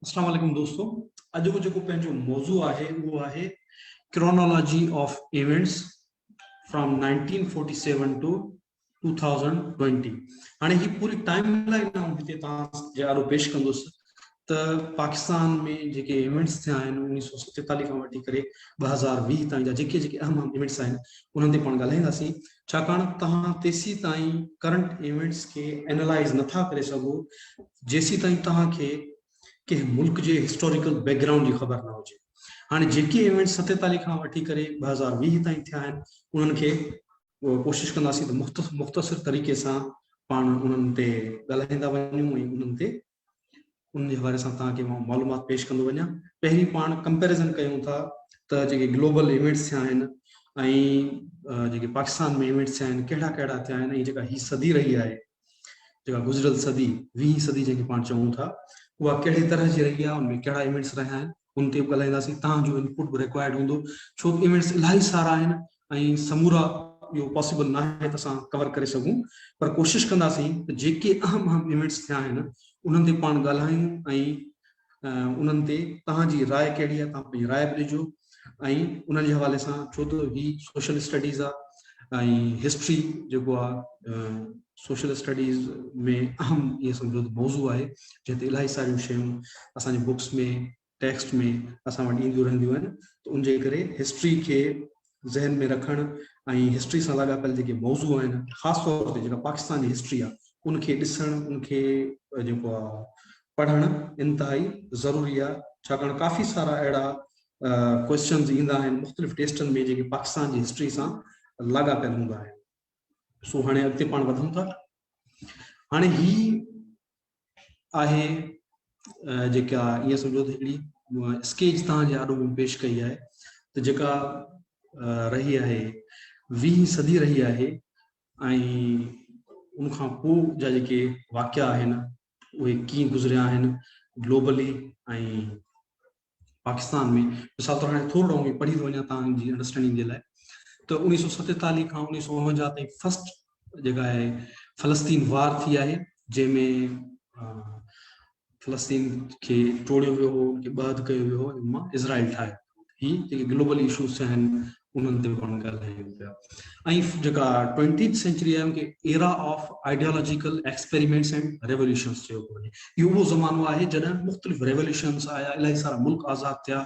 अस्सलाम वालेकुम दोस्तों। अॼु को जेको पंहिंजो मौज़ू आहे उहो आहे chronology of events from 1947 to 2020। हाणे ही पूरी टाइम लाइन हिते तव्हां जे आरो पेश कंदुसि त पाकिस्तान में जेके इवेंट्स थिया आहिनि 1947 खां वठी करे 2020 ताईं जा जेके जेके अहम इवेंट्स आहिनि उन्हनि ते पाण ॻाल्हाईंदासीं, छाकाणि तव्हां तेसीं ताईं करंट इवेंट्स खे एनालाइज़ नथा करे सघो जेसीं ताईं तव्हांखे के मुल्क जे हिस्टोरिकल बैकग्राउंड जी ख़बर न हुजे। हाणे जेके इवेंट 47 खां वठी करे 2020 ताईं थिया आहिनि उन्हनि खे कोशिश कंदासीं त मुख़्तसिर तरीक़े सां पाण उन्हनि ते ॻाल्हाईंदा वञूं ऐं उन्हनि ते उन जे हवाले सां तव्हांखे मां मालूमात पेश कंदो वञा। पहिरीं पाण कंपेरिज़न कयूं था त जेके ग्लोबल इवेंट्स थिया आहिनि ऐं जेके पाकिस्तान में इवेंट्स थिया आहिनि कहिड़ा कहिड़ा थिया आहिनि ऐं जेका ही सदी रही आहे, जेका गुज़िरियल सदी 20वीं सदी जंहिंखे पाण चऊं था, उहा कहिड़ी तरह जी रही आहे, उनमें कहिड़ा इवेंट्स रहिया आहिनि उन ते बि ॻाल्हाईंदासीं। तव्हांजो इनपुट बि रिक्वायर्ड हूंदो छो कि इवेंट्स इलाही सारा आहिनि ऐं समूरा इहो पॉसिबल न आहे त असां कवर करे सघूं, पर कोशिश कंदासीं त जेके अहम इवेंट्स थिया आहिनि उन्हनि ते पाण ॻाल्हायूं ऐं उन्हनि ते तव्हांजी राय कहिड़ी आहे, तव्हां पंहिंजी राय बि ॾिजो ऐं उन्हनि जे हवाले सां, छो त ही सोशल स्टडीज़ आहे ऐं हिस्ट्री जेको आहे सोशल स्टडीज़ में अहम इहे सम्झो मौज़ू आहे जिते इलाही सारियूं शयूं असांजे बुक्स में टेक्स्ट में असां वटि ईंदियूं रहंदियूं आहिनि। त उनजे करे हिस्ट्री खे ज़हन में रखणु ऐं हिस्ट्री सां लाॻापियल जेके मौज़ू आहिनि, ख़ासि तौर ते जेका पाकिस्तान जी हिस्ट्री आहे उनखे ॾिसणु, उनखे जेको आहे पढ़णु इंतिहाई ज़रूरी आहे, छाकाणि काफ़ी सारा अहिड़ा क्वेश्चन्स ईंदा आहिनि मुख़्तलिफ़ टेस्टनि में जेके पाकिस्तान जी हिस्ट्री सां लाॻापियल हूंदा आहिनि। सो हाणे अॻिते पाण वधूं था। हाणे ही आहे जेका ईअं सम्झो त हिकिड़ी स्केच तव्हांजे आॾो में पेश कई आहे त जेका रही आहे 20वीं सदी रही आहे ऐं उनखां पोइ जा जेके वाक़िया आहिनि उहे कीअं गुज़रिया आहिनि ग्लोबली ऐं पाकिस्तान में। मिसाल तौर हाणे थोरो पढ़ी थो वञा तव्हांजी अंडरस्टैंडिंग जे लाइ। त 1947 खां 1949 ताईं फर्स्ट जेका आहे फ़लस्तीन वार थी आहे, जंहिंमें फ़लस्तीन खे टोड़ियो वियो हो, उनखे ॿाद कयो वियो हो, मां इज़राइल ठाहियो। ही जेके ग्लोबल इशूज़ आहिनि उन्हनि ते पाण ॻाल्हायूं पिया। ऐं जेका 20th सेंचुरी आहे उनखे era of ideological experiments and revolutions चयो पियो वञे। इहो उहो ज़मानो आहे जॾहिं मुख़्तलिफ़ रेवोल्यूशन्स आया, इलाही सारा मुल्क आज़ाद थिया,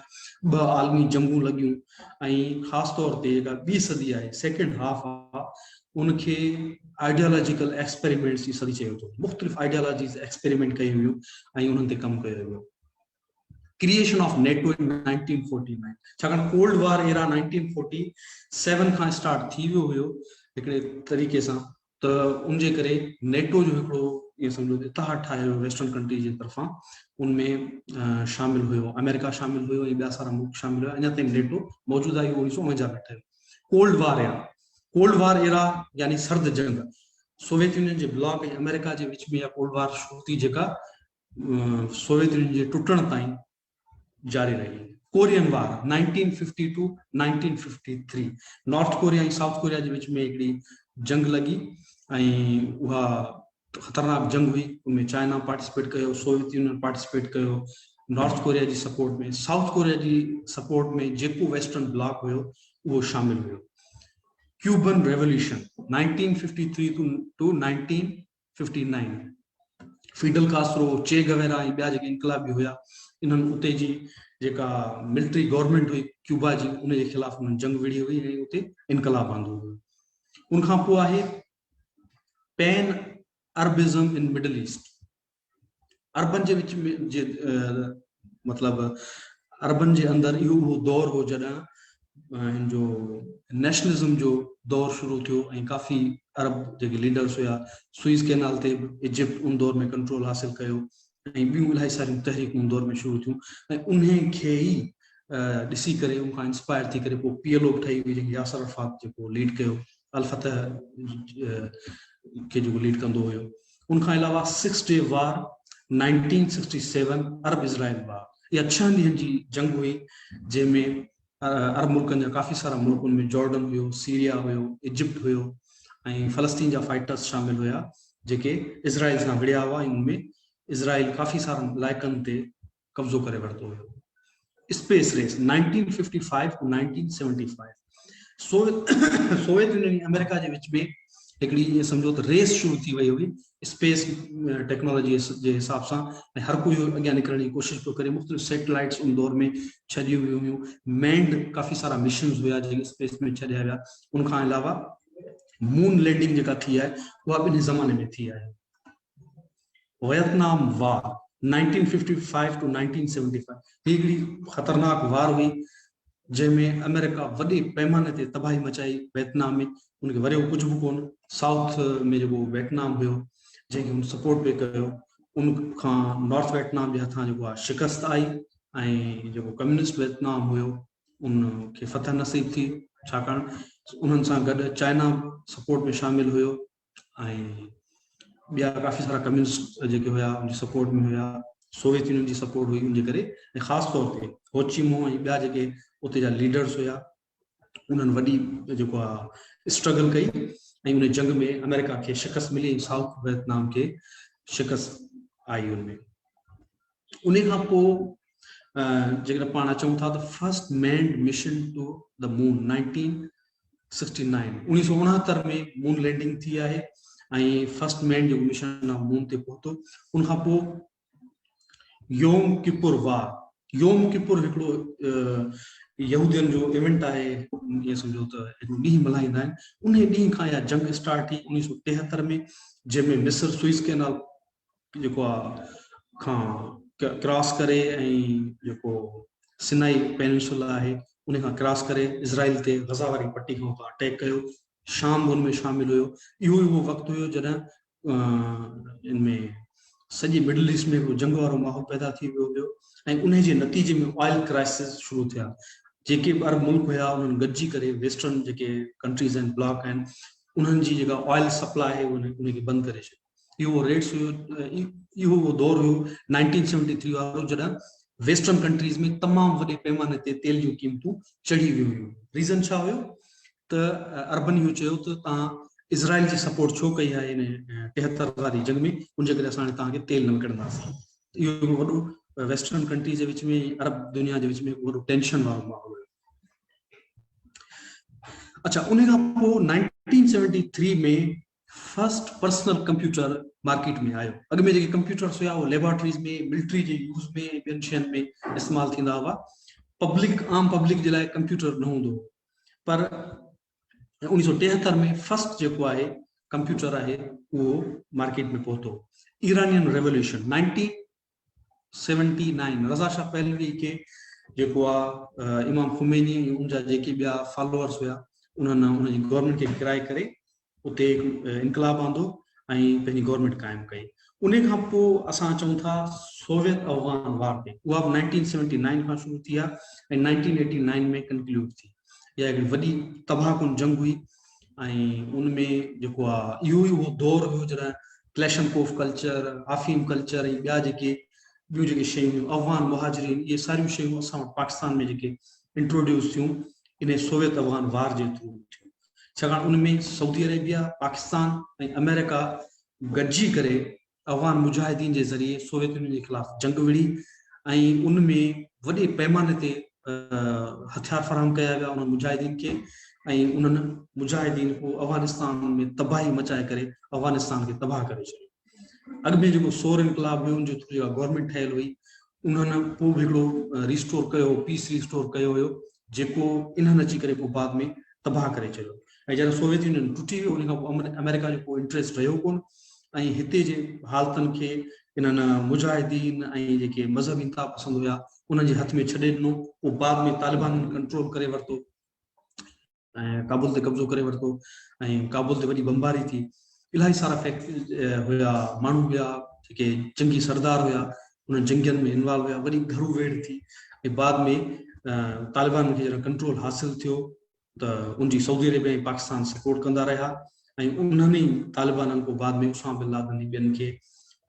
2 आलमी जंगूं लॻियूं ऐं ख़ासि तौर ते जेका ॿी सदी आहे, सेकेंड हाफ आहे, उनखे आइडियोलॉजिकल एक्सपेरिमेंट्स जी सदी चयो थो। मुख़्तलिफ़ आइडियोलॉजीज़ एक्सपेरिमेंट कयूं हुयूं ऐं उन्हनि ते कमु कयो वियो। क्रिएशन ऑफ नेटो इन 1949, छाकाणि कोल्ड वार एरा 1947 खां स्टार्ट थी वियो हुयो हिकिड़े तरीक़े सां, त उनजे करे नेटो जो हिकिड़ो इहो सम्झो इतिहाद ठाहियो वेस्टर्न कंट्री जे तरफ़ां। उनमें शामिल हुयो अमेरिका, शामिल हुयो ऐं ॿिया सारा मुल्क शामिल हुआ। अञा ताईं नेटो मौजूदु आहे 1949 में ठहियो। कोल्ड वार एरा यानी सर्द जंग, सोवियत यूनियन जे ब्लॉक ऐं अमेरिका जे विच में कोल्ड वार शुरू थी, जेका सोवियत यूनियन जे टुटण ताईं जारी रही। कोरियन वार 1950 टू 1953, नॉर्थ कोरिया ऐं साउथ कोरिया जे विच में हिकिड़ी जंग लॻी ऐं उहा ख़तरनाक जंग हुई। उनमें चाइना पार्टिसिपेट कयो, सोवियत यूनियन पार्टिसिपेट कयो नॉर्थ कोरिया जी सपोर्ट में। साउथ कोरिया जी सपोर्ट में जेको वेस्टर्न ब्लॉक हुयो उहो शामिल हुयो। Cuban revolution 1953 to 1959, Fidel Castro, Che Guevara ऐं ॿिया जेके इनकलाबी हुया, इन्हनि उते जी जेका मिलिट्री गवर्नमेंट हुई क्यूबा जी, उनजे ख़िलाफ़ उन्हनि जंग विड़ी हुई ऐं उते इनकलाब आंदो हुयो। उनखां पोइ आहे pan अरबिज़म in middle east. Urban जे विच में मतिलबु अरबन जे अंदरि इहो उहो दौर हो जॾहिं हिन जो नेशनलिज़म जो दौर शुरू थियो ऐं काफ़ी अरब जेके लीडर्स हुया सुइज़ कैनाल ते इजिप्ट उन दौर में कंट्रोल हासिल कयो ऐं ॿियूं इलाही सारियूं तहरीकूं उन दौर में शुरू थियूं ऐं उन्हीअ खे ई ॾिसी करे उनखां इंस्पायर थी करे पोइ PLO ठही हुई, जेके यासर अरफात जेको लीड कयो, अल फतह खे जेको लीड कंदो हुयो। उनखां अलावा 6 डे वार 1967, अरब इज़राइल वार, इहा 6 ॾींहंनि जी जंग हुई जंहिंमें अरब मुल्कनि जा काफ़ी सारा मुल्क, उनमें जॉर्डन हुयो, सीरिया हुयो, इजिप्ट हुयो ऐं फ़लस्तीन जा फाइटर्स शामिल हुया जेके इज़राइल सां विड़िया हुआ ऐं उनमें इज़राइल काफ़ी सारनि इलाइक़नि ते कब्ज़ो करे वरितो हुयो। Space race 1955 to 1975 Soviet Union America जे विच में हिकिड़ी ईअं सम्झो त रेस शुरू थी वई हुई स्पेस टेक्नोलॉजी जे हिसाब सां, ऐं हर कोई अॻियां निकिरण जी कोशिशि पियो करे। मुख़्तलिफ़ सैटेलाइट्स उन दौर में छॾियूं वियूं हुयूं, मैंड काफ़ी सारा मिशन्स हुआ जेके स्पेस में छॾिया विया। उनखां अलावा मून लैंडिंग जेका थी आहे उहा ॿिन्ही ज़माने में थी आहे। वियतनाम वार 1955 टू 1975 हिकिड़ी ख़तरनाक वार हुई जंहिंमें अमेरिका वॾे पैमाने ते तबाही मचाई वियतनाम में। उनखे वरियो कुझु बि कोन। साउथ में जेको वियतनाम हुयो जंहिंखे हुन सपोर्ट पे कयो, उनखां नॉर्थ वियतनाम जे हथां जेको आहे शिकस्त आई, ऐं जेको कम्युनिस्ट वियतनाम हुयो उनखे फतह नसीब थी, छाकाणि उन्हनि सां गॾु चाइना सपोर्ट में शामिल हुयो ऐं ॿिया काफ़ी सारा कम्युनिस्ट जेके हुआ उनजी सपोर्ट में हुआ। सोवियत यूनियन जी सपोर्ट हुई उनजे करे, ऐं ख़ासि तौर ते होचीमो ऐं ॿिया जेके उते जा लीडर्स हुआ उन्हनि वॾी जेको आहे स्ट्रगल कई, ऐं उन जंग में अमेरिका खे शिकस्त मिली, साउथ वियतनाम खे शिकस्त आई उनमें। उन खां पोइ जेकॾहिं पाण चऊं था त first manned mission to the moon 1969 1969 में मून लैंडिंग थी आहे, ऐं फर्स्ट मैन जो मिशन आहे मून ते पहुतो। उनखां पोइ योम किपुर वार, योम किपुर हिकिड़ो यहूदियन जो इवेंट आहे, ईअं सम्झो त हिकिड़ो ॾींहुं मल्हाईंदा आहिनि। उन ॾींहुं खां इहा जंग स्टार्ट थी 1973 में, जंहिंमें मिस्र सुइस कैनाल जेको आहे खां क्रॉस करे ऐं जेको सिनाई पेनिनसुला आहे उन खां क्रॉस करे इज़राइल ते गज़ा वारी पट्टी खां अटैक कयो। शाम उनमें शामिल हुयो। इहो ई उहो वक़्तु हुयो जॾहिं इनमें सॼी मिडल ईस्ट में जंग वारो माहौल पैदा थी वियो हुयो, ऐं उन जे नतीजे में ऑयल क्राइसिस शुरू थिया। जेके बि अरब मुल्क हुया उन्हनि गॾिजी करे वेस्टर्न जेके कंट्रीज़ आहिनि, ब्लॉक आहिनि, उन्हनि जी जेका ऑयल सप्लाई आहे उनखे बंदि करे छॾियो। इहो रेट्स हुयो, इहो उहो दौर हुयो 1973 वारो जॾहिं वेस्टर्न कंट्रीज़ में तमामु वॾे पैमाने ते तेल जूं क़ीमतूं चढ़ी वियूं हुयूं। रीज़न छा हुयो त अरबन इहो चयो त तव्हां इज़राइल जी सपोर्ट छो कई आहे इन 73 वारी जंग में, उनजे करे असां तव्हांखे तेल न विकिणंदासीं। इहो वॾो वेस्टर्न कंट्रीज़ जे विच में, अरब दुनिया जे विच में वॾो टेंशन वारो माहौल हुयो। अच्छा, उन खां पोइ 1973 में फर्स्ट पर्सनल कंप्यूटर मार्केट में आयो। अॻु में जेके कंप्यूटर्स हुआ उहे लेबोरेटरीज़ में, मिलिट्री जे यूज़ में, ॿियनि शयुनि में इस्तेमालु थींदा हुआ। आम पब्लिक जे लाइ कंप्यूटर न हूंदो हो। पर 1973 में फर्स्ट जेको आहे कंप्यूटर आहे उहो मार्केट में पहुतो। ईरानियन रेवोल्यूशन 1979 रज़ा शाह पहलवी खे जेको आहे इमाम खुमैनी उनजा जेके ॿिया फॉलोअर्स हुआ उन्हनि उनजी गवर्नमेंट खे गिराए करे उते इनकलाब आंदो ऐं पंहिंजी गवर्नमेंट क़ाइमु कई। उन खां पोइ असां चऊं था सोवियत अफगान वार ते, उहा 1979 खां शुरू थी आहे ऐं 1989 में कंक्लूड थी। इहा हिकिड़ी वॾी तबाहकुन जंग हुई, ऐं उनमें जेको आहे इहो ई उहो दौर हुयो जॾहिं क्लैशनकोफ कल्चर, आफीम कल्चर ऐं ॿिया जेके ॿियूं जेके शयूं अफगान मुहाजिरीन, इहे सारियूं शयूं असां पाकिस्तान में जेके इंट्रोड्यूस थियूं इन सोवियत अफगान वार जे थ्रू थियूं। छाकाणि उनमें सऊदी अरेबिया, पाकिस्तान ऐं अमेरिका गॾिजी करे अफगान मुजाहिदीन जे ज़रिए सोवियत यूनियन जे ख़िलाफ़ जंग विड़ी, ऐं उनमें वॾे पैमाने ते हथियार फराहम कया विया उन्हनि मुजाहिदीन खे, ऐं उन्हनि मुजाहिदीन को अफगानिस्तान में तबाही मचाए करे अफगानिस्तान खे तबाह करे छॾियो। अॻु में जेको सोर इनकलाब हुयो उनजे थ्रू जेका गवर्नमेंट ठहियल हुई उन्हनि पोइ बि हिकिड़ो रिस्टोर कयो, पीस रिस्टोर कयो हुयो, जेको इन्हनि अची करे पोइ बाद में तबाह करे छॾियो। ऐं जॾहिं सोवियत यूनियन टुटी वियो उन खां पोइ अमेरिका जो कोई इंट्रस्ट रहियो कोन, ऐं हिते जे हालतुनि खे इन्हनि मुजाहिदीन ऐं जेके मज़हबी इंता पसंद हुया उन्हनि जे हथ में छॾे ॾिनो। पोइ बाद में तालिबान कंट्रोल करे वरितो ऐं काबुल ते कब्ज़ो करे वरितो, ऐं काबुल ते वॾी बमबारी थी। इलाही सारा फैक्ट्री हुया, माण्हू हुया जेके जंगी सरदार हुया उन्हनि जंगियुनि में इन्वॉल्व हुया, वॾी घरू वेड़ थी। ऐं बाद में तालिबान खे जॾहिं कंट्रोल हासिल थियो त उनजी सऊदी अरेबिया ऐं पाकिस्तान सपोर्ट कंदा रहिया, ऐं उन्हनि ई तालिबाननि पोइ बाद में उसामा बिन लादेन ॿियनि खे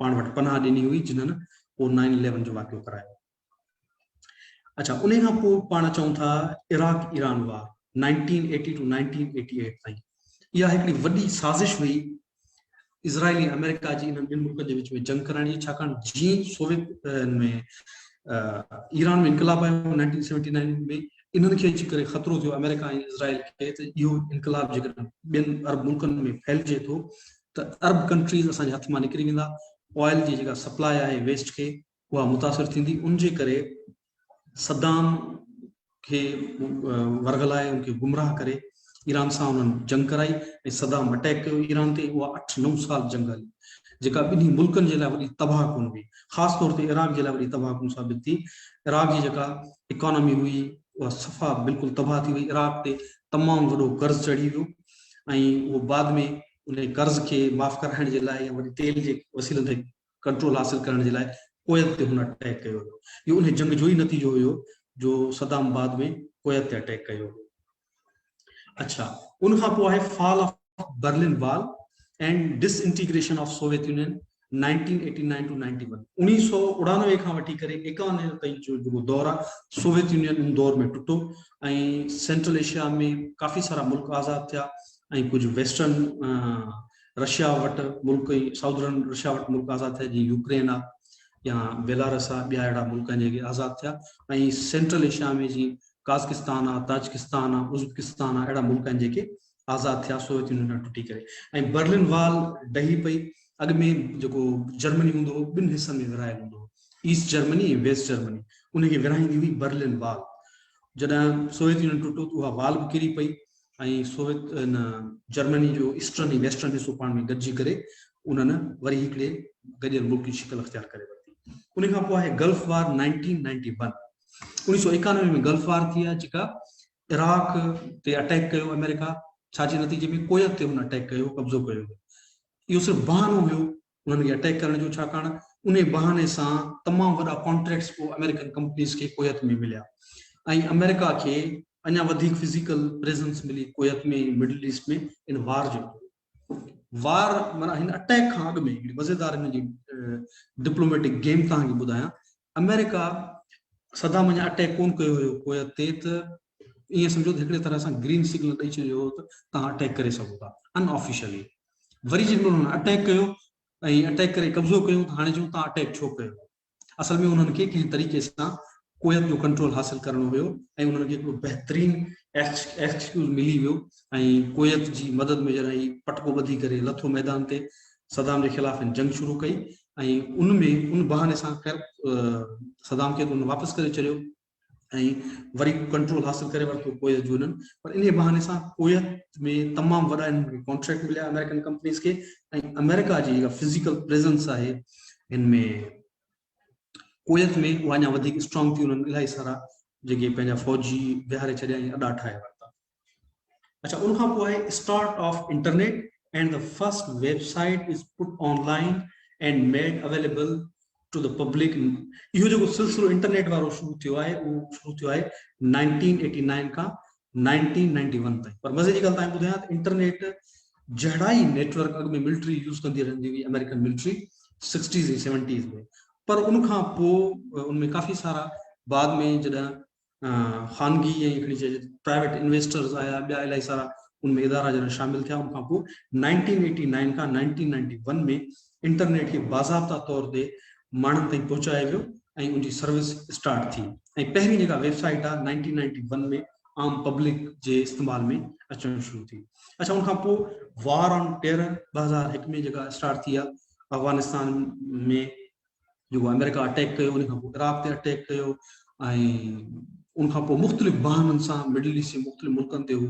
पाण वटि पनाह ॾिनी हुई जिन्हनि पोइ 9/11 जो वाक़ियो करायो। अच्छा, उन खां पोइ पाण चऊं था इराक ईरान वार 1980 टू 1988 ताईं। इहा हिकिड़ी वॾी साज़िश हुई इज़राइल ऐं अमेरिका जी इन्हनि ॿिनि मुल्कनि जे विच में जंग करण जी। छाकाणि जीअं सोवियत में ईरान में इनकलाब आयो 1979 में, इन्हनि खे अची करे ख़तरो थियो अमेरिका ऐं इज़राइल खे त इहो इनकलाब जेकॾहिं ॿियनि अरब मुल्कनि में फैलिजे थो त अरब कंट्रीज़ असांजे हथ मां निकिरी वेंदा, ऑयल जी जेका सप्लाई आहे वेस्ट खे उहा मुतासिर थींदी। उन जे करे सद्दाम खे वरगलाए उनखे गुमराह करे ईरान सां उन्हनि जंग कराई ऐं सद्दाम अटैक कयो ईरान ते। उहा 8-9 साल जंग हली जेका ॿिन्ही मुल्कनि जे लाइ वॾी तबाह कुन हुई, ख़ासि तौर ते इराक जे लाइ वॾी तबाह कुन साबित थी। इराक जी जेका इकोनॉमी हुई उहा सफ़ा बिल्कुलु तबाह थी वई। इराक ते तमामु वॾो कर्ज़ चढ़ी वियो ऐं उहो बाद में उन कर्ज़ खे माफ़ कराइण जे लाइ या वरी तेल जे वसीलनि ते कंट्रोल हासिल करण जे लाइ कुवैत ते हुन अटैक कयो हुयो। इहो उन जंग जो ई नतीजो हुयो जो सद्दाम बाद में कुवैत ते अटैक कयो। अच्छा, उन खां पोइ आहे fall of Berlin Wall and disintegration of Soviet Union 1989 to 91। 1999 खां वठी करे 91 ताईं जो जेको दौर आहे सोवियत यूनियन उन दौर में टुटो ऐं सेंट्रल एशिया में काफ़ी सारा मुल्क आज़ाद थिया ऐं कुझु वेस्टर्न रशिया वटि मुल्क ऐं साउदर्न रशिया वटि मुल्क आज़ाद थिया, जीअं यूक्रेन आहे या बेलारस आहे, ॿिया अहिड़ा मुल्क आहिनि जेके आज़ाद थिया। ऐं सेंट्रल एशिया में जीअं काज़किस्तान आहे, ताजिकिस्तान आहे, उज़्बेकिस्तान आहे, अहिड़ा मुल्क आहिनि जेके आज़ाद थिया सोवियत यूनियन खां टुटी करे। ऐं बर्लिन वॉल ढही पई। अॻु में जेको जर्मनी हूंदो हो ॿिनि हिसनि में विरहायल हूंदो हो, ईस्ट जर्मनी ऐं वेस्ट जर्मनी, उनखे विरहाईंदी हुई बर्लिन वॉल। जॾहिं सोवियत यूनियन टुटो त उहा वॉल बि किरी पई ऐं सोवियत जर्मनी जो ईस्टर्न ऐं वेस्टर्न हिसो पाण में गॾिजी करे उन्हनि वरी हिकिड़े गॾियल मुल्क जी शिकल अख़्तियार करे वरिती। उन खां पोइ आहे गल्फ वार 1991। 1991 में गल्फ वार थी आहे जेका इराक ते अटैक कयो अमेरिका, छाजे नतीजे में कुवैत ते हुन अटैक कयो, कब्ज़ो कयो। इहो सिर्फ़ु बहानो हुयो उन्हनि खे अटैक करण जो, छाकाणि उन बहाने सां तमामु वॾा कॉन्ट्रैक्ट्स पोइ अमेरिकन कंपनीज़ खे कुवैत में मिलिया ऐं अमेरिका खे अञा वधीक फिज़िकल प्रेज़ेंस मिली कुवैत में, मिडल ईस्ट में इन वार जो। वार माना हिन अटैक खां अॻु में मज़ेदार हिन जी डिप्लोमेटिक गेम तव्हांखे ॿुधायां। अमेरिका सदाम अञा अटैक कोन कयो हुयो कुवैत ते, त ईअं सम्झो त हिकिड़े तरह सां ग्रीन सिग्नल ॾेई छॾियो हो त तव्हां अटैक करे सघो था अनऑफिशियली। वरी जेॾीमहिल हुननि अटैक कयो ऐं अटैक करे कब्ज़ो कयो त हाणे चऊं तव्हां अटैक छो कयो। असल में उन्हनि खे कंहिं तरीक़े सां कुवैत जो कंट्रोल हासिल करणो हुयो ऐं उन्हनि खे हिकिड़ो बहितरीन एक्सक्यूज़ मिली वियो ऐं कुवैत जी मदद में जॾहिं पटको ॿधी करे लथो मैदान ते सदाम जे ख़िलाफ़ जंग शुरू कई ऐं उन बहाने सां ख़ैर सदाम खे उन वापसि करे छॾियो ऐं वरी कंट्रोल हासिल करे वरितो कुवैत जो उन्हनि। पर इन बहाने सां कुवैत में तमामु वॾा हिननि कॉन्ट्रैक्ट मिलिया अमेरिकन कंपनीज़ खे ऐं अमेरिका जी जेका फिज़िकल प्रेज़ेंस आहे हिन में कुवैत में उहा अञा वधीक स्ट्रॉन्ग थी। उन्हनि इलाही सारा जेके पंहिंजा फौजी विहारे छॾिया ऐं अॾा ठाहे वरिता। अच्छा, उनखां पोइ आहे start of internet and the first website is put online and made available to the public. इहो जेको सिलसिलो इंटरनेट वारो शुरू थियो आहे उहो शुरू थियो आहे 1989 खां 1991 ताईं। पर मज़े जी ॻाल्हि तव्हांखे ॿुधायां त इंटरनेट जहिड़ा ई नेटवर्क अॻु में मिलिट्री यूज़ कंदी रहंदी हुई, अमेरिकन मिलिट्री 60s ऐं 70s में, पर उनखां पोइ उनमें काफ़ी सारा बाद में जॾहिं ख़ानगी ऐं हिकिड़ी चइजे प्राइवेट इन्वेस्टर्स आया, ॿिया इलाही सारा उनमें इदारा जॾहिं शामिल थिया, उनखां पोइ 1989 खां 1991 में इंटरनेट खे बाज़ाब्ता तौर ते माण्हुनि ताईं पहुचाए वियो ऐं उनजी सर्विस स्टार्ट थी। ऐं पहिरीं जेका वेबसाइट आहे 1991 में आम पब्लिक जे इस्तेमाल में अचणु शुरू थी। अच्छा, उनखां पोइ वार ऑन टेरर 2001 में जेका स्टार्ट थी आहे अफ़गानिस्तान में, जेको अमेरिका अटैक कयो, उनखां पोइ इराक ते अटैक कयो ऐं उनखां पोइ मुख़्तलिफ़ बहाननि सां मिडल ईस्ट जे मुख़्तलिफ़ मुल्कनि ते हू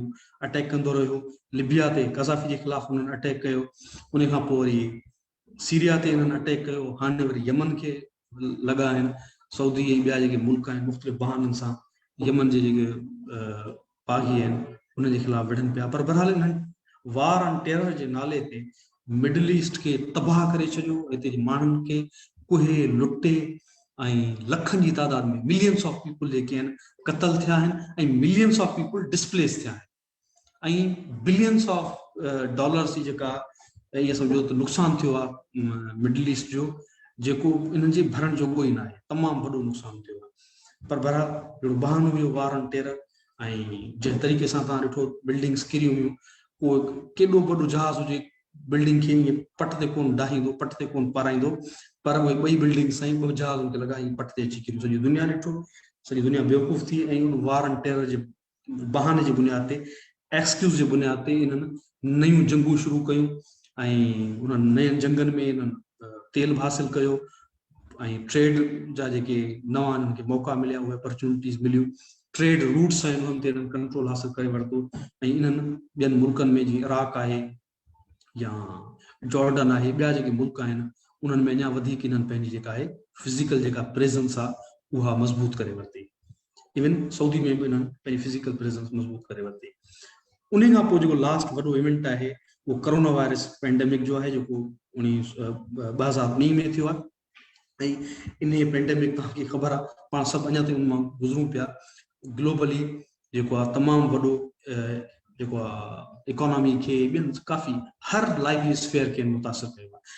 अटैक कंदो रहियो। लिबिया ते कज़ाफ़ी जे ख़िलाफ़ हुननि अटैक कयो, उनखां पोइ वरी सीरिया ते हिननि अटैक कयो, हाणे वरी यमन खे लॻा आहिनि। सऊदी ऐं ॿिया जेके मुल्क आहिनि मुख़्तलिफ़ बहाननि सां यमन जे जेके पागी आहिनि उन जे ख़िलाफ़ विढ़नि पिया। पर बहरहाल हिननि वार ऑन टेरर जे नाले ते मिडल ईस्ट खे तबाह करे छॾियो, हिते जे माण्हुनि खे कुहे लुटे ऐं लखनि जी तादाद में मिलियंस ऑफ पीपल जेके आहिनि क़तल थिया आहिनि ऐं मिलियंस ऑफ पीपल डिस्प्लेस थिया आहिनि ऐं बिलियंस ऑफ डॉलर्स जी जेका इहो सम्झो त नुक़सानु थियो आहे मिडल ईस्ट जो, जेको इन्हनि जे भरण जोॻो ई न आहे, तमामु वॾो नुक़सानु थियो आहे। पर बहरहाल हिकिड़ो बहानो हुयो वार ऑन टेरर ऐं जंहिं तरीक़े सां तव्हां ॾिठो बिल्डिंग्स किरियूं हुयूं, उहो केॾो वॾो जहाज़ हुजे बिल्डिंग खे ईअं पट ते कोन डाहींदो, पट ते कोन पाराईंदो, पर उहे ॿई बिल्डिंग साईं 2 जहाज उनखे लॻा ई पट ते अची किरियूं। सॼी दुनिया ॾिठो, सॼी दुनिया बेवकूफ़ थी ऐं उन वार एंड टेरर जे बहाने जे बुनियाद ते, एक्सक्यूज़ जे बुनियाद ते इन्हनि नयूं जंगूं शुरू कयूं ऐं उन्हनि नयनि जंगनि में इन्हनि तेल हासिल कयो ऐं ट्रेड जा जेके नवां इन्हनि खे मौक़ा मिलिया, उहे अपॉर्चुनिटीज़ मिलियूं, ट्रेड रूट्स आहिनि उन्हनि ते इन्हनि कंट्रोल हासिल करे वरितो ऐं इन्हनि ॿियनि मुल्कनि में जीअं इराक आहे या जॉर्डन आहे, ॿिया जेके मुल्क आहिनि उन्हनि में अञा वधीक इन्हनि पंहिंजी जेका आहे फिज़िकल जेका प्रेज़ेंस आहे उहा मज़बूत करे वरिती। इवन सऊदी में बि इन्हनि पंहिंजी फिज़िकल प्रेज़ेंस मज़बूत करे वरिती। उन खां पोइ जेको लास्ट वॾो इवेंट आहे उहो कोरोना वायरस पेंडेमिक जो आहे, जेको 2019 में थियो आहे। ऐं इन पेंडेमिक तव्हांखे ख़बर आहे, पाण सभु अञा ताईं उन मां गुज़रूं पिया। ग्लोबली जेको आहे तमामु वॾो जेको आहे इकोनॉमी खे, ॿियनि काफ़ी हर लाइफ स्फेयर खे मुतासिर कयो आहे।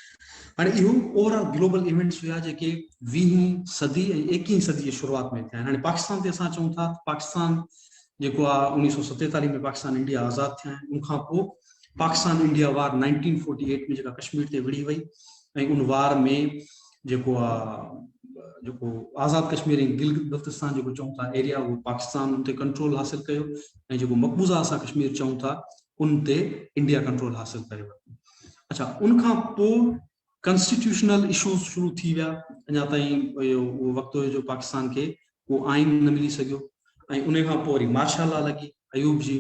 हाणे इहो ओवरऑल ग्लोबल इवेंट्स हुआ जेके 20वीं सदी ऐं 21वीं सदी जे शुरूआत में थिया आहिनि। हाणे पाकिस्तान ते असां चऊं था, पाकिस्तान जेको आहे 1947 में पाकिस्तान इंडिया आज़ादु थिया आहिनि। उनखां पोइ पाकिस्तान इंडिया वार 1948 में जेका कश्मीर ते विढ़ी वई ऐं उन वार में जेको आहे जेको आज़ाद कश्मीर ऐं गिलगित बल्तिस्तान जेको चऊं था एरिया, उहो पाकिस्तान उन ते कंट्रोल हासिल कयो ऐं जेको मक़बूज़ा असां कश्मीर चऊं था उन ते इंडिया कंट्रोल हासिल करे वरितो। अच्छा, उनखां पोइ कॉन्स्टिट्यूशनल इशूज़ शुरू थी विया। अञा ताईं उहो वक़्तु हुयो जो पाकिस्तान खे उहो आइन न मिली सघियो ऐं उन खां पोइ वरी मार्शल लॉ लॻी अयूब जी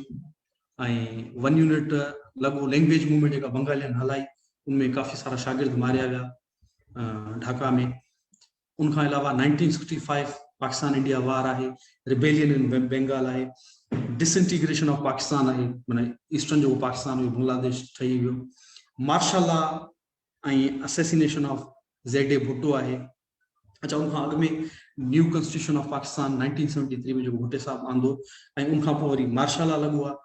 ऐं 1 यूनिट लॻो, लैंग्वेज मूवमेंट जेका बंगालियनि हलाई, उनमें काफ़ी सारा शागिर्द मारिया विया ढाका में। उनखां अलावा 1965 पाकिस्तान इंडिया वार आहे, रिबेलियन इन बंगाल आहे, डिसइंटीग्रेशन ऑफ पाकिस्तान आहे, माना ईस्टर्न जो पाकिस्तान हुयो बांग्लादेश ठही वियो। मार्शल लॉ ऐं assassination of Z A Bhutto आहे। अच्छा, उनखां अॻु में न्यू कॉन्स्टिट्यूशन ऑफ पाकिस्तान 1973 में जेको भुट्टे साहब आंदो ऐं उनखां पोइ वरी मार्शल लॉ लॻो आहे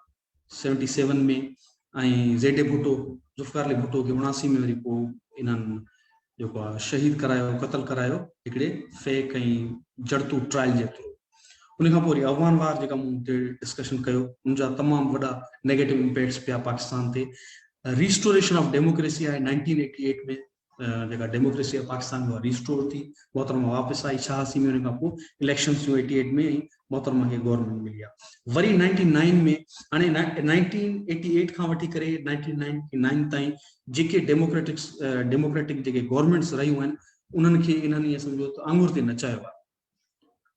77 में ऐं ज़ेड ए भुट्टो, ज़ुल्फ़िकार अली भुट्टो खे 79 में वरी पोइ इन्हनि जेको आहे शहीद करायो, क़तल करायो हिकिड़े फेक ऐं जड़तू ट्रायल जे थ्रू। उनखां पोइ वरी अफ़गान वार जेका मूं ते डिस्कशन कयो, उनजा तमामु वॾा नेगेटिव इम्पैक्ट्स पिया पाकिस्तान ते। रिस्टोरेशन ऑफ डेमोक्रेसी आहे 1988 में, जेका डेमोक्रेसी आहे पाकिस्तान में रिस्टोर थी, मोहतरमा वापसि आई 86 में। उन खां पोइ इलेक्शन्स थियूं 88 में ऐं मोहतरमा खे गवर्नमेंट मिली आहे। वरी 99 में, हाणे 1988 खां वठी करे 1999 ताईं जेके डेमोक्रेटिक जेके गवर्नमेंट्स रहियूं आहिनि उन्हनि खे इन्हनि ईअं सम्झो त आङुर ते नचायो आहे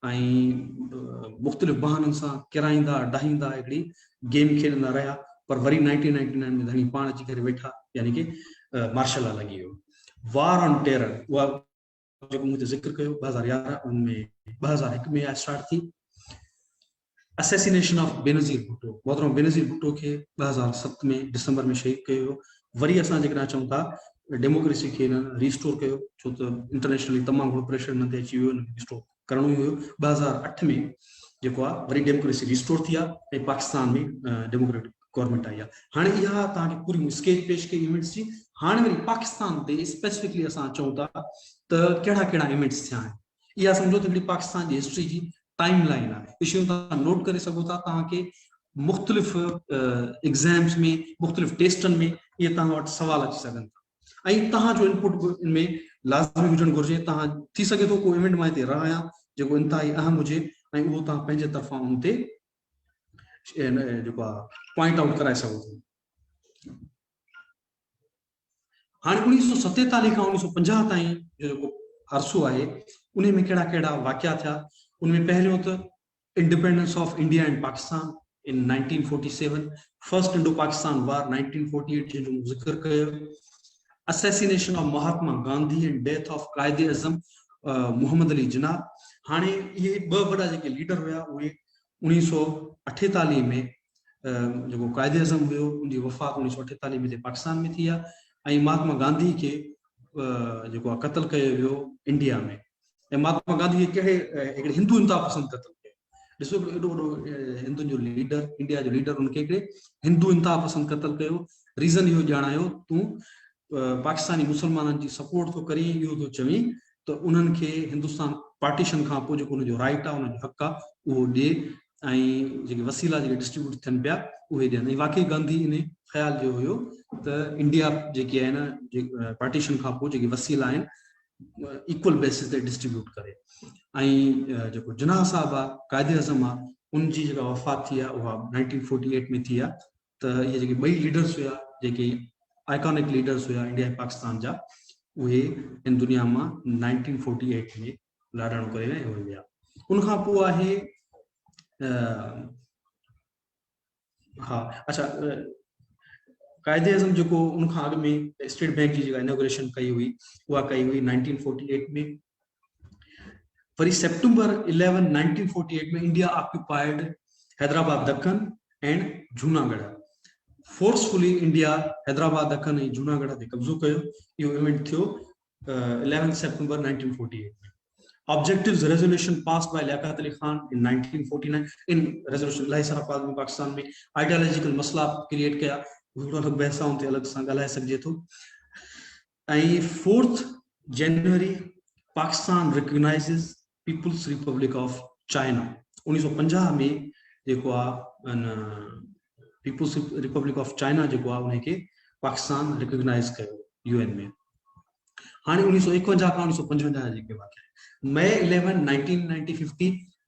ऐं मुख़्तलिफ़ बहाननि सां किराईंदा ॾाहींदा हिकिड़ी गेम खेॾंदा रहिया। पर वरी 1999 में धणी पाण अची करे वेठा, यानी कि मार्शल लॉ लॻी वियो। वार ऑन टेरर उहा जेको मूं ते ज़िक्र कयो 2011 उनमें 2001 में स्टार्ट थी। असैसिनेशन ऑफ बेनज़ीर भुट्टो, मोहतरम बेनज़ीर भुट्टो खे 2007 में दिसंबर में शहीद कयो वियो। वरी असां जेकॾहिं चऊं था डेमोक्रेसी खे रिस्टोर कयो, छो त इंटरनेशनली तमामु घणो प्रेशर हिन ते अची वियो, रिस्टोर करणो ई हुयो। 2008 में जेको आहे वरी डेमोक्रेसी रिस्टोर थी आहे ऐं पाकिस्तान में डेमोक्रेटिक गवर्नमेंट आई आहे। हाणे इहा तव्हांखे पूरी स्केच पेश कई इवेंट्स जी। हाणे वरी पाकिस्तान ते स्पेसिफिकली असां चऊं था त कहिड़ा कहिड़ा इवेंट्स थिया आहिनि। इहा सम्झो त हिकिड़ी पाकिस्तान जी हिस्ट्री जी टाइम लाइन आहे। इशू तव्हां नोट करे सघो था, तव्हांखे मुख़्तलिफ़ एग्ज़ाम्स में, मुख़्तलिफ़ टेस्टनि में इहे तव्हां वटि सवाल अची सघनि था ऐं तव्हांजो इनपुट में लाज़मी हुजणु घुरिजे। तव्हां थी सघे थो को इवेंट मां हिते रहां जेको इंतिहाई अहम हुजे ऐं उहो तव्हां पंहिंजे तरफ़ां उन ते जेको आहे पॉइंट आउट कराए सघो था। हाणे 1947 खां 1950 ताईं जेको अरसो आहे उन में कहिड़ा कहिड़ा वाक़िया थिया। उनमें पहिरियों त independence of India and Pakistan इन 1947, फर्स्ट इंडो पाकिस्तान वार 1948 जो ज़िक्र कयो, assassination of Mahatma Gandhi and death of कायदे आज़म मोहम्मद अली जिन्ना। हाणे इहे ॿ वॾा जेके लीडर हुया उहे 1948 में जेको कायदे आज़म हुयो उनजी वफ़ात 1948 में पाकिस्तान में थी आहे ऐं महात्मा गांधी खे जेको आहे क़तल कयो वियो इंडिया में। ऐं महात्मा गांधी खे कहिड़े हिकिड़े हिंदू इंता पसंदि क़तल कयो। ॾिसो एॾो वॾो हिंदुनि जो लीडर, इंडिया जो लीडर, उनखे हिकिड़े हिंदू इंता पसंदि क़तल कयो। रीज़न इहो ॼाणायो, तूं पाकिस्तानी मुसलमाननि जी सपोर्ट थो करीं, इहो थो चवीं त उन्हनि खे हिंदुस्तान पार्टीशन खां पोइ जेको उनजो राइट आहे, उनजो हक़ आहे उहो ॾिए ऐं जेके वसीला जेके डिस्ट्रीब्यूट थियनि पिया उहे ॾियनि। ऐं वाकई गांधी इन ख़्याल जो हुयो त इंडिया जेकी आहे न पार्टीशन खां पोइ जेके वसीला आहिनि इक्वल बेसिस ते डिस्ट्रीब्यूट करे। ऐं जेको जिन्ना साहब आहे कायदे आज़म आहे उनजी जेका वफ़ात थी आहे उहा 1948 में थी आहे। त इहे जेके ॿई लीडर्स हुआ जेके आइकॉनिक लीडर्स हुआ इंडिया ऐं पाकिस्तान जा उहे इन दुनिया मां 1948 में लाॾाणो करे विया। उनखां पोइ आहे हा अच्छा कायदे आज़म जेको उनखां अॻु में स्टेट बैंक जी जेका इनॉग्रेशन कई हुई उहा कई हुई 1948 में। वरी सेप्टेंबर 11 1948 में India occupied Hyderabad Deccan and Junagadh. Forcefully India Hyderabad Deccan ऐं जूनागढ़ ते कब्ज़ो कयो। इहो इवेंट थियो 11 सेप्टेंबर 1948 में। Objectives resolution passed by Liaquat Ali Khan in 1949 in resolution इलाही सारा पाकिस्तान में आइडियोलॉजिकल मसला क्रिएट कया अलॻि बहसाउनि ते अलॻि सां ॻाल्हाए सघिजे थो। ऐं 4 January Pakistan recognizes People's Republic of China. 1950 में जेको आहे पीपुल्स रिपब्लिक ऑफ चाइना जेको आहे उनखे पाकिस्तान रिकग्नाइज़ कयो यूएन में। हाणे 1951 खां 1955 जेके वाक़िआ May 11 1950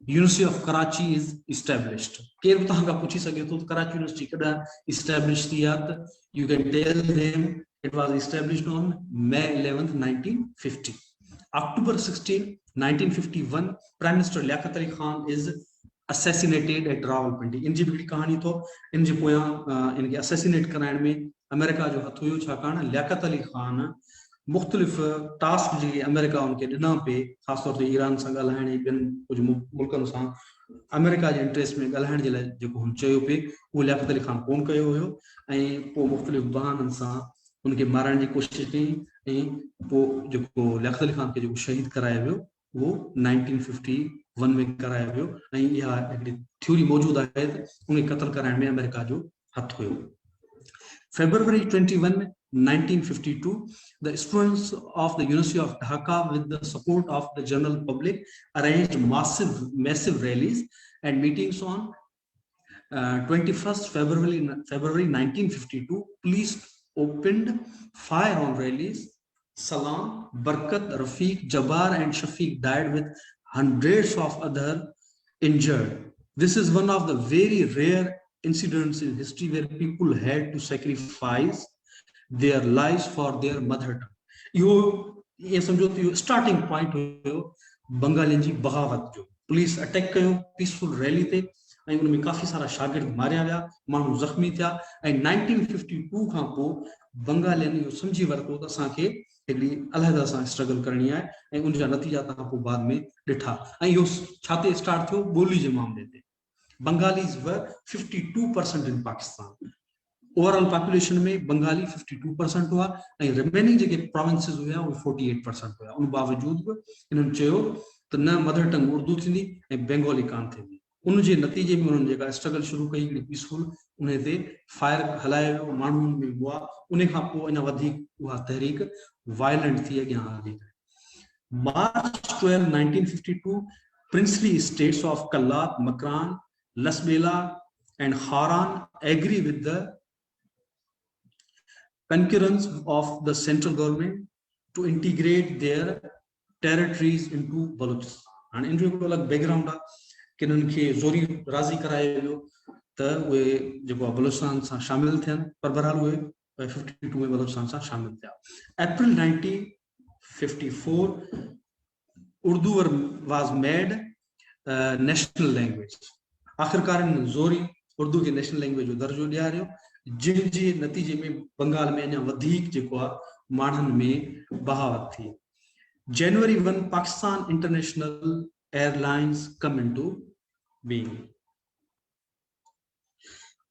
university of Karachi is established. केर बि तव्हां खां पुछी सघे थो कराची यूनिवर्सिटी कॾहिं इस्टेब्लिश थी आहे त you can tell them it was established on May 11 1950। October 16 1951 prime minister Liaquat Ali Khan is assassinated at Rawalpindi. इन जी हिकिड़ी कहानी थो इन जे पोयां इनखे असैसिनेट कराइण में अमेरिका जो हथ हुयो छाकाणि लियाकत अली खान मुख़्तलिफ़ टास्क जी अमेरिका उनके ॾिना पे ख़ासि तौर ते ईरान सां ॻाल्हाइण ऐं ॿियनि कुझु मुल्कनि सां अमेरिका जे इंट्रेस्ट में ॻाल्हाइण जे लाइ जेको हुन चयो पे उहो लियाकत अली खान कोन कयो हुयो ऐं पोइ मुख़्तलिफ़ बहाननि सां उनखे मारण जी कोशिशि कई ऐं पोइ जेको लियाकत अली खान खे जेको शहीद करायो वियो उहो 1951 में करायो वियो ऐं इहा हिकिड़ी थ्योरी मौजूदु आहे त उनखे क़त्ल कराइण में अमेरिका जो हथु हुयो। February 21 1952 the students of the University of Dhaka with the support of the general public arranged massive rallies and meetings on 21st February 1952 police opened fire on rallies. Salam, Barkat, Rafiq, Jabbar and Shafiq died with hundreds of other injured. This is one of the very rare incidents in history where people had to sacrifice their lives for their mother tongue. ये समझो तो starting point हुयो बंगालियुनि जी बगावत जो। Police attack कयो peaceful rally ते ऐं उन में काफ़ी सारा शागिर्द मारिया विया, माण्हू ज़ख़्मी थिया ऐं 1952 खां पोइ बंगालियुनि इहो सम्झी वरितो त असांखे हिकिड़ी अलहदा सां स्ट्रगल करणी आहे ऐं उनजा नतीजा तव्हां पोइ बाद में ॾिठा। ऐं इहो छा ते स्टार्ट थियो ॿोली जे मामले ते। Bengalis were 52% in Pakistan. Overall population में बंगाली 52% हुआ ऐं रिमेनिंग जेके प्रोविंसेस हुआ उहे 48% हुआ। उन बावजूद बि इन्हनि चयो त न मदर टंग उर्दू थींदी ऐं बंगाली कान थींदी। उन जे नतीजे में उन्हनि जेका स्ट्रगल शुरू कई हिकिड़ी पीसफुल उन ते फायर हलायो वियो माण्हुनि में हुआ। उन खां पोइ अञा वधीक उहा तहरीक वायलेंट थी अॻियां हली। March 12 1952 princely states of Kallat, Makran, Lasbela and Haran agree with the concurrence of the central government to integrate their territories into Balochistan। And in the background कि उनके जोरी राजी करायो वियो त उहे जेको बलूचिस्तान सां शामिल थियनि पर बहरहाल उहे 52 में बलूचिस्तान सां शामिल थिया। April 1954 Urdu was made national language। आखिरकार इन जोरी उर्दू के नेशनल लैंग्वेज जो दर्जो ॾियारियो जिन जे नतीजे में बंगाल में अञा वधीक जेको आहे माण्हुनि में बहावत थी। January 1 Pakistan International Airlines come into being।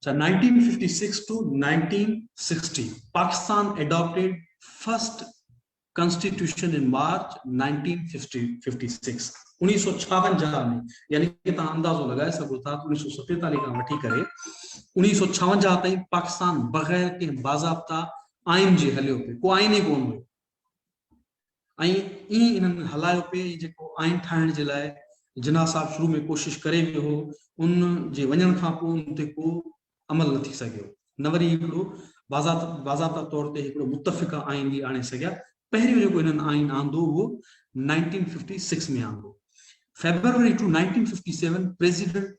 So 1956 to 1960 Pakistan adopted first constitution in March 1956। 1956 में यानी कि तव्हां अंदाज़ो लगाए सघो था 1947 खां वठी करे 1956 ताईं पाकिस्तान बग़ैर कंहिं बाज़ाब्ता आइन जे हलियो पियो। को आइन ई कोन हुयो ऐं ईअं इन्हनि हलायो पियो जेको आइन ठाहिण जे लाइ जिन्ना साहब शुरू में कोशिशि करे वियो हो उन जे वञण खां पोइ उन ते को अमल न थी सघियो। न वरी हिकिड़ो बाज़ाब्ता तौर ते हिकिड़ो मुतफ़िक़ आइन बि आणे सघिया पहिरियों जेको इन्हनि आइन आंदो वो 1956 में आंदो। February to 1957 President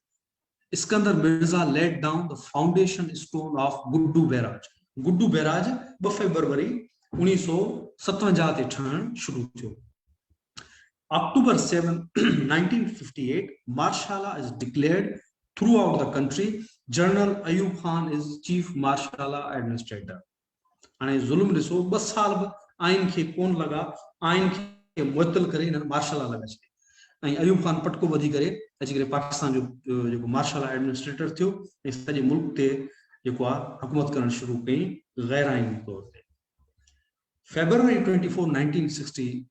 Iskandar Mirza laid down the foundation stone of Guddu Barrage. Guddu Barrage 2 February 1957 ते ठहण शुरू थियो। October 7, 1958, martial law is declared throughout the country. General Ayub Khan is chief martial law administrator. हाणे जुल्म ॾिसो 2 साल आइन खे कोन लगा, आइन खे मुअत्तल करे इन मार्शल लॉ लगा छॾे ऐं अयूब खान पटको वधी करे अची करे पाकिस्तान जो जेको मार्शल लॉ एडमिनिस्ट्रेटर थियो ऐं सॼे मुल्क ते जेको आहे हुकूमत करण शुरू कई गैर आइनी तौर ते। February 24, 1960,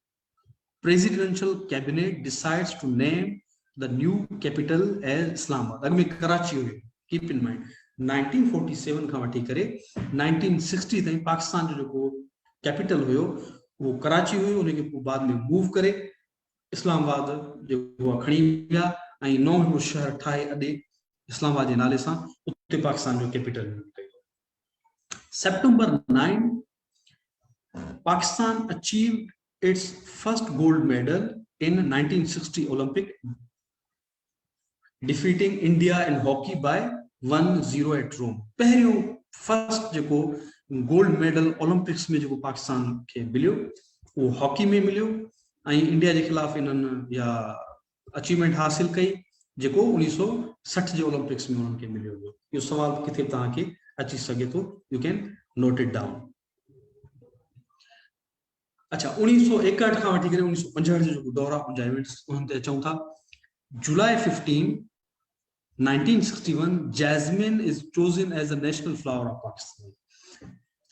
presidential cabinet decides to name the new capital as Islamabad. अॻु में कराची हुयो, keep in mind 1947 खां वठी करे 1960 ताईं पाकिस्तान जो जेको कैपिटल हुयो वो कराची हुयो, उनखे पोइ बाद में मूव करे इस्लामाबाद जेको खणी विया ऐं नओं शहर ठाहे अॾे इस्लामाबाद जे नाले सां उते पाकिस्तान जो कैपिटल कयो। September 9, Pakistan achieved its first gold medal in 1960 Olympic, defeating India in hockey by 1-0 at Rome. पहिरियों फर्स्ट जेको गोल्ड मेडल ओलंपिक्स में जेको पाकिस्तान खे मिलियो वो हॉकी में मिलियो ऐं इंडिया के खिलाफ इन्हनि या अचीवमेंट हासिल कई जेको 1960 जे ओलंपिक्स में उन्हनि खे मिलियो हुयो। इहो सवाल किथे तव्हांखे अची सघे थो, U can note it down. अच्छा, 1961 खां वठी करे 1965 जो जेको दौर आहे उन जा इवेंट्स उन्हनि ते अचूं था। July 15, 1961, jasmine is chosen as the national flower of Pakistan.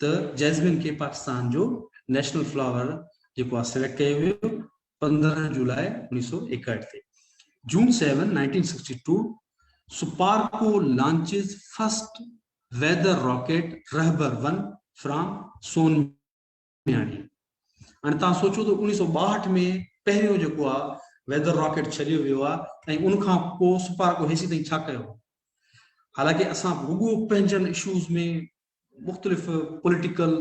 The jasmine के पाकिस्तान जो नेशनल फ्लावर जेको सिलेक्ट कयो हुयो 15 जुलाई 1961 ते। June 7, 1962, Suparco launches first weather rocket Rahbar 1 from Sonmiani. हाणे तव्हां सोचो तो 1962 में पहिरियों जेको आहे वेदर रॉकेट छॾियो वियो आहे ऐं उन खां पोइ सुपार्को हेसी ताईं छा कयो। हालांकि असां रुगो पंहिंजनि इशूज़ में मुख़्तलिफ़ पॉलिटिकल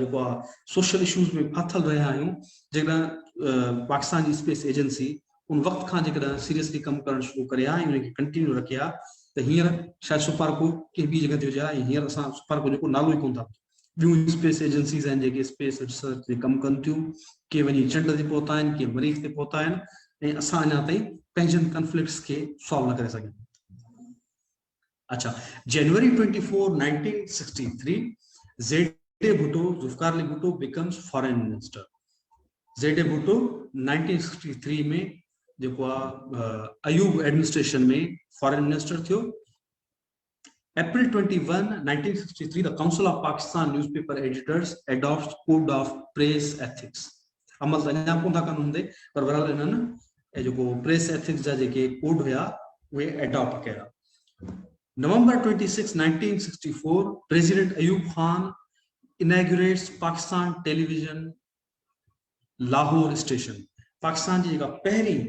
जेको आहे सोशल इशूज़ में फाथल रहिया आहियूं, जेकॾहिं पाकिस्तान जी स्पेस एजेंसी उन वक़्त खां जेकॾहिं सीरियसली कमु करणु शुरू करे आहे ऐं उनखे कंटिन्यू रखे आहे त हींअर शायदि सुपार्को कंहिं ॿी जॻह ते हुजे आहे ऐं हींअर असां सुपार्को जेको नालो ई कोन था। ॿियूं स्पेस एजेंसीज़ आहिनि जेके स्पेस रिसर्च ते कमु कनि थियूं, के वञी चंड ते पहुता आहिनि, के मरीख़ ते पहुता आहिनि ऐं असां अञा ताईं पंहिंजनि कॉन्फ्लिक्ट्स खे सॉल्व न करे सघियूं। अच्छा, January 24, 1963, Zede Bhutto, Zulfikar Ali Bhutto becomes foreign minister. Zede Bhutto 1963 में जेको अयूब एडमिनिस्ट्रेशन में फॉरेन मिनिस्टर थियो। April 21, 1963, the Council of Pakistan newspaper editors adopts Code of Press Ethics. अमल अञा कोन था कनि हूंदे पर बहरहाल इन्हनि जेको प्रेस एथिक्स जा जेके कोड हुया उहे एडॉप्ट कया। November 26, 1964, President Ayub Khan inaugurates Pakistan Television Lahore Station. Pakistan जी जेका पहिरीं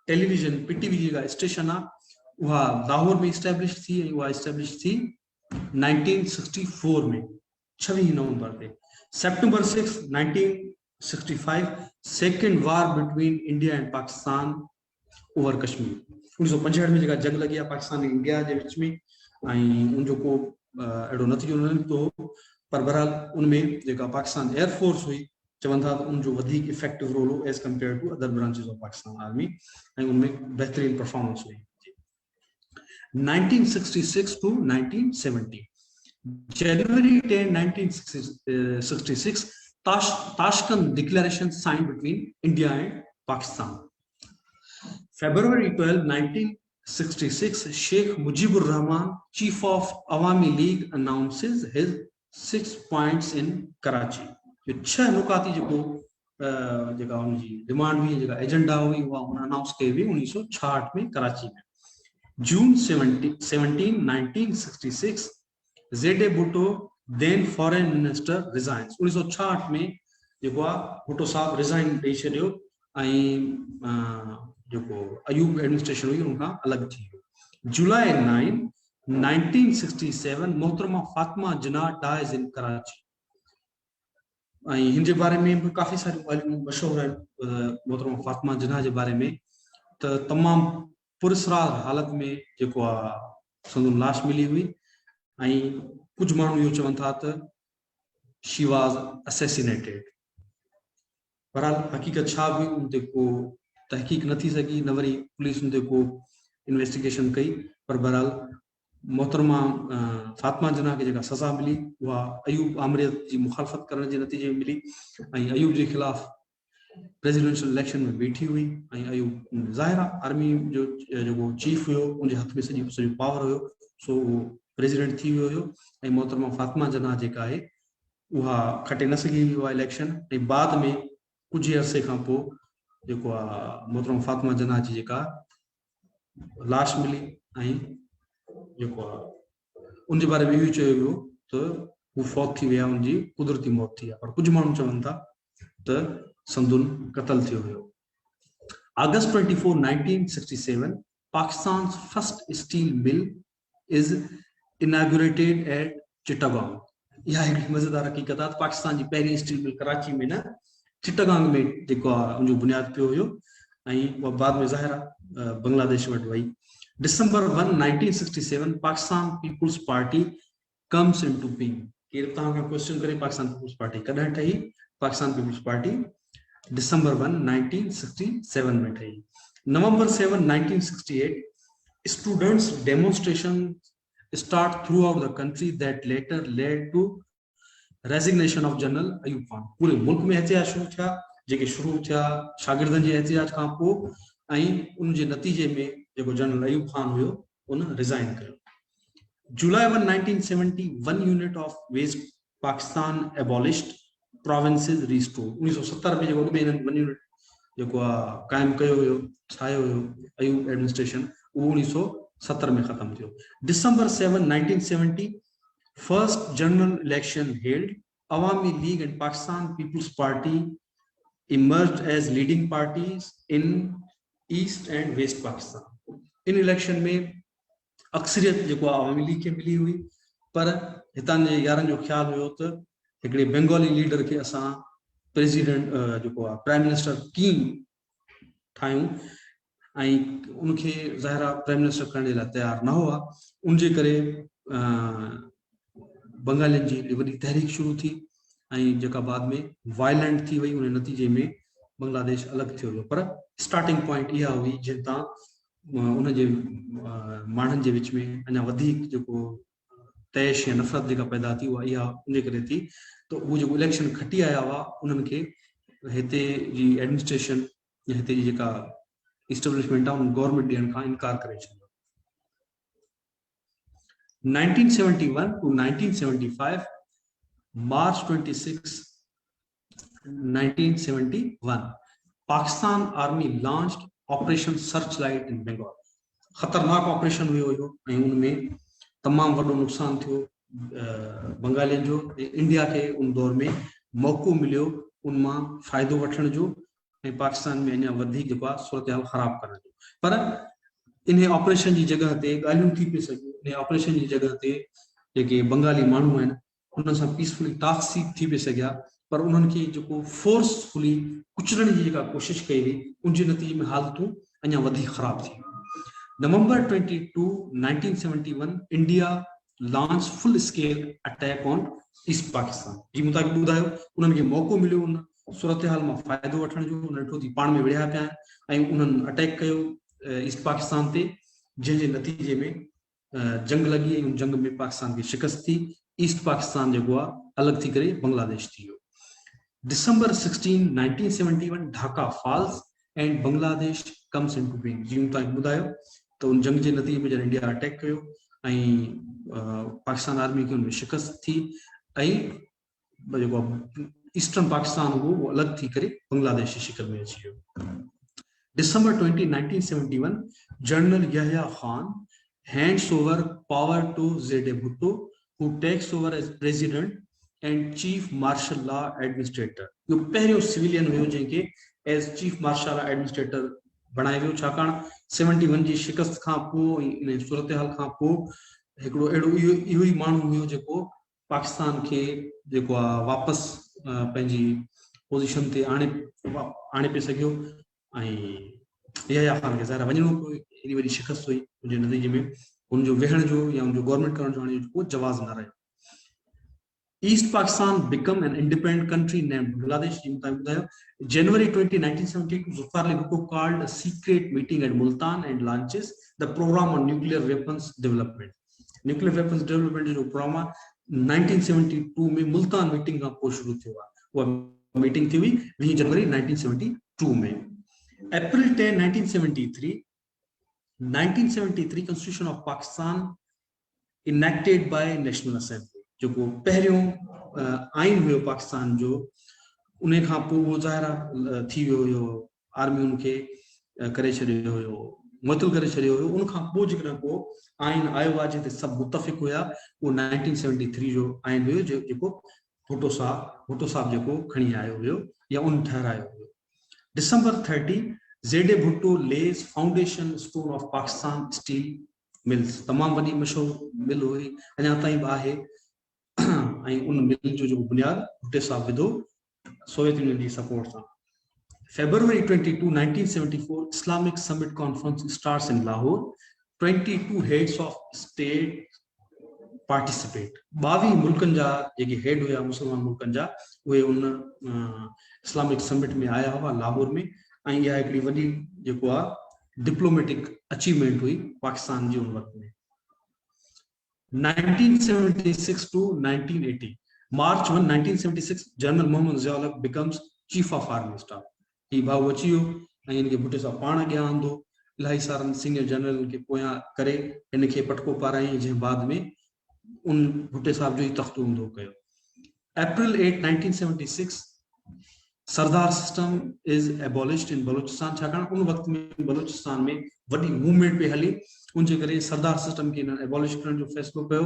टेलीविजन पीटीवी जी जेका स्टेशन आहे उहा लाहौर में इस्टेब्लिश थी ऐं उहा इस्टेब्लिश थी 1964 में 26 नवंबर ते। September 6, 1965, second war between India and Pakistan over Kashmir. 1965 में जेका जंग लगी आहे पाकिस्तान ऐं इंडिया जे विच में ऐं उन जो को अहिड़ो नतीजो न निकितो पर बहरहाल उनमें जेका पाकिस्तान एयरफोर्स हुई चवनि था त उनजो वधीक इफेक्टिव रोल हो as compared to other branches of Pakistan army ऐं उनमें बेहतरीन परफॉर्मेंस हुई। 1966 to 1970, January 10, 1966, Tashkent Declaration signed between India and Pakistan. February 12, 1966, Sheikh Mujibur Rahman, Chief of Awami League, announces his 6 points in Karachi. ये 6 नुकाती जेको जेका उनजी demand हुई जेका एजेंडा हुई उहा उन अनाउंस कई हुई 1966 में कराची में। June 17, 1966, Zede Bhutto, then foreign minister, resigns. 1966 में जेको भुट्टो साहब रिजाइन ॾेई छॾियो ऐं जेको अयूब एडमिनिस्ट्रेशन हुई उनखां अलॻि थी वियो। July 9, 1967, मोहतरमा फातिमा जिन्ना dies in Karachi. हिन जे बारे में भी काफ़ी सारी ॻाल्हियूं मशहूर आहिनि मोहतरमा फातिमा जिन्ना जे बारे में, त तमामु पुरसरार हालत में जेको आहे संदन लाश मिली हुई, ऐं कुझु माण्हू इहो चवनि था त शी वॉज असैसिनेटेड। बहरहाल हक़ीक़त छा हुई उन ते को तहक़ीक़ न थी सघी, न वरी पुलिस उन ते को इन्वेस्टिगेशन कई, पर बहरहाल मोहतरमा फातिमा जिन्ना खे जेका सज़ा मिली उहा अयूब आमरियत जी मुखालफ़त करण जे नतीजे में मिली, ऐं अयूब जे ख़िलाफ़ प्रेसिडेंशियल इलेक्शन में बीठी हुई, ऐं अयूब ज़ाहिर आहे आर्मी जो जेको चीफ हुयो उनजे हथ में सॼो पावर हुयो, सो उहो प्रेसिडेंट थी वियो हुयो, ऐं मोहतरमा फातिमा जिन्ना जेका आहे उहा खटे न सघी हुई उहा इलेक्शन, ऐं बाद में कुझु अरसे खां पोइ जेको आहे मोहतरमा फातिमा जिन्ना जी जेका लाश मिली, ऐं जेको आहे उनजे बारे में इहो चयो वियो त हू फौत थी विया, उनजी कुदरती मौत थी आहे, पर कुझु माण्हू चवनि था त संदुन क़तल थियो हुयो। August 24, 1967, Pakistan's first steel mill is inaugurated at Chittagong. यह एक मजेदार हकीकत आहे, पाकिस्तान जी पहिरीं स्टील मिल कराची में न चिट्टागांग में जेको आहे उनजो बुनियाद पियो हुयो, ऐं उहा बाद में ज़ाहिर आहे बांग्लादेश वटि वई। December 1, 1967, Pakistan People's Party comes into being. केरु तव्हां खां क्वेश्चन करे पाकिस्तान पीपुल्स पार्टी कॾहिं ठही? पाकिस्तान पीपुल्स पार्टी December 1, 1967 में ठही। November 7, 1968, students demonstrations start throughout the country that later led to resignation of General Ayub Khan. पूरे मुल्क में एहतिजाज शुरू थिया, जेके शुरू थिया शागिर्दनि जे एहतिजाज खां पोइ, ऐं उन जे नतीजे में जेको जनरल अयूब खान हुयो उन रिज़ाइन कयो। July 1, 1970, 1 unit of West Pakistan abolished, provinces restored. 1970 में जेको ॿिए 1 unit जेको आहे क़ाइमु कयो हुयो, ठाहियो हुयो अयूब एडमिनिस्ट्रेशन, उहो 1970 में ख़तमु थियो। December 7, 1970, first general election held. Awami League and Pakistan People's Party emerged as leading parties in East and West Pakistan. इन इलेक्शन में अक्सरियत जेको अवामी लीग खे मिली हुई, पर हितां जे यारनि जो ख़्यालु हुयो त हिकिड़े बंगाली लीडर खे असां प्रेसिडेंट जेको आहे प्राइम मिनिस्टर कींग ठाहियूं, ऐं उनखे ज़ाहिर आहे प्राइम मिनिस्टर करण जे लाइ तयारु न हुआ। उनजे करे बंगालियुनि जी वॾी तहरीक शुरू थी, ऐं जेका बाद में वायलेंट थी वई, उन नतीजे में बांग्लादेश अलॻि थियो हुयो। पर स्टार्टिंग पॉइंट इहा हुई जंहिं तां उनजे माण्हुनि जे विच में अञा वधीक जेको तैश या नफ़रत जेका पैदा थी उहा इहा उनजे करे थी, त उहो जेको इलेक्शन खटी आया हुआ उन्हनि खे हिते जी एडमिनिस्ट्रेशन या हिते जी जेका इस्टेब्लिशमेंट आहे उन गवर्नमेंट ॾियण खां इनकार करे छॾियो। 1971 to 1975, March 26, 1971, Pakistan Army launched Operation Searchlight in Bengal. खतरनाक ऑपरेशन हुयो ऐं उनमें तमामु वॾो नुक़सान थियो बंगालियुनि जो। इंडिया खे उन दौर में मौक़ो मिलियो उन मां फ़ाइदो वठण जो ऐं पाकिस्तान में अञा वधीक जेको आहे सूरत हाल ख़राब करण जो। पर इन ऑपरेशन जी जॻह ते ॻाल्हियूं थी पई सघियूं, इन ऑपरेशन जी जॻह ते जेके बंगाली माण्हू आहिनि उन्हनि सां पीसफुली टास्क थी पई सघिया, पर उन्हनि खे जेको फोर्सफुली कुचलण जी जेका कोशिशि कई वई उनजे नतीजे में हालतूं अञा वधीक ख़राब थी। November 22, 1971, India launched full-scale attack on East Pakistan. जी मुताबिक़ ॿुधायो उन्हनि खे मौक़ो मिलियो उन सूरत हाल मां फ़ाइदो वठण जो, उन ॾिठो थी पाण में विढ़िया पिया ऐं उन्हनि अटैक कयो ईस्ट पाकिस्तान ते, जंहिंजे नतीजे में जंग लॻी ऐं उन जंग में पाकिस्तान खे शिकस्त थी। ईस्ट पाकिस्तान जेको आहे अलॻि थी करे बांग्लादेश थी वियो। December 16, 1971, Dhaka falls and Bangladesh comes into being. जी मुताबिक़ ॿुधायो तो उन जंग जे नतीजे में जॾहिं इंडिया अटैक कयो ऐं पाकिस्तान आर्मी खे उनमें शिकस्त थी ऐं जेको ईस्टर्न पाकिस्तान हुओ अलॻि थी करे बांग्लादेश जी शिकल में अची वियो। December 20, 1971, General Yahya Khan hands over power to Z.A. Bhutto, who takes over as president and chief martial law administrator. यो पहिरियों सिविलियन हुयो जंहिंखे as chief martial law administrator बणायो वियो, छाकाणि 71 जी शिकस्त खां पोइ इन सूरत हाल खां पोइ हिकिड़ो अहिड़ो इहो ई माण्हू हुयो जेको पाकिस्तान खे जेको आहे वापसि पंहिंजी पोजीशन ते आणे पे सघियो ऐं यहया खान खे ज़ाहिर वञणो पियो, एॾी वॾी शिकस्त हुई मुंहिंजे नतीजे में, उनजो वेहण जो या उनजो गवर्नमेंट करण जो हाणे को जवाज़ न रहियो। East Pakistan become an independent country named Bangladesh. January 20, 1972, Zulfikar Ali Bhutto called a secret meeting at Multan and launches the program on nuclear weapons development. Nuclear weapons development जो program 1972 में Multan meeting का post शुरू हुआ, वो meeting थी हुई 20 जनवरी 1972 में। अप्रैल 10, 1973 Constitution of Pakistan enacted by National Assembly, जो को पहिरियों आइन हुयो पाकिस्तान जो, उन्हें खां पोइ वो ज़ाहिर थी वियो हुयो, आर्मी उनखे करे छॾियो हुयो, मुअतल करे छॾियो हुयो। उन खां पोइ जेकॾहिं को आइन आयो आहे जिते सभु मुतफ़िक़ हुया, वो 1973 जो आइन हुयो जेको भुट्टो साहब जेको खणी आयो हुयो या उन ठहरायो हुयो। December 30, Z.A. Bhutto lays foundation stone of Pakistan Steel Mills, तमाम वॾी मशहूर मिल हुई, अञा ताईं आहे, ऐं उन मिल जो बुनियाद भुट्टे साहब विधो सोवियत यूनियन जी सपोर्ट सां। February 22, 1974, Islamic Summit Conference starts in Lahore. 22 heads of state participate. 22 मुल्कनि जा जेके हेड हुया मुसलमान मुल्कनि जा, उहे उन इस्लामिक समिट में आया हुआ लाहौर में, ऐं इहा हिकिड़ी वॾी जेको आहे डिप्लोमेटिक अचीवमेंट हुई पाकिस्तान जी उन वक़्त में। 1976 to 1980, March 1, 1976, General Muhammad Zia-ul-Haq becomes Chief of Army Staff. ही भाउ अची वियो ऐं इनखे भुट्टे साहब पाण अॻियां आंदो, इलाही सारनि सीनियर जनरल खे पोयां करे इनखे पटको पाराई, जंहिं बाद में उन भुट्टे साहब जो ई तख़्तो हूंदो कयो। April 8, 1976, Sardar system is abolished इन बलूचिस्तान, छाकाणि उन वक़्त में बलूचिस्तान में वॾी मूवमेंट पे हली, उनजे करे सरदार सिस्टम खे एबॉलिश करण जो फ़ैसिलो कयो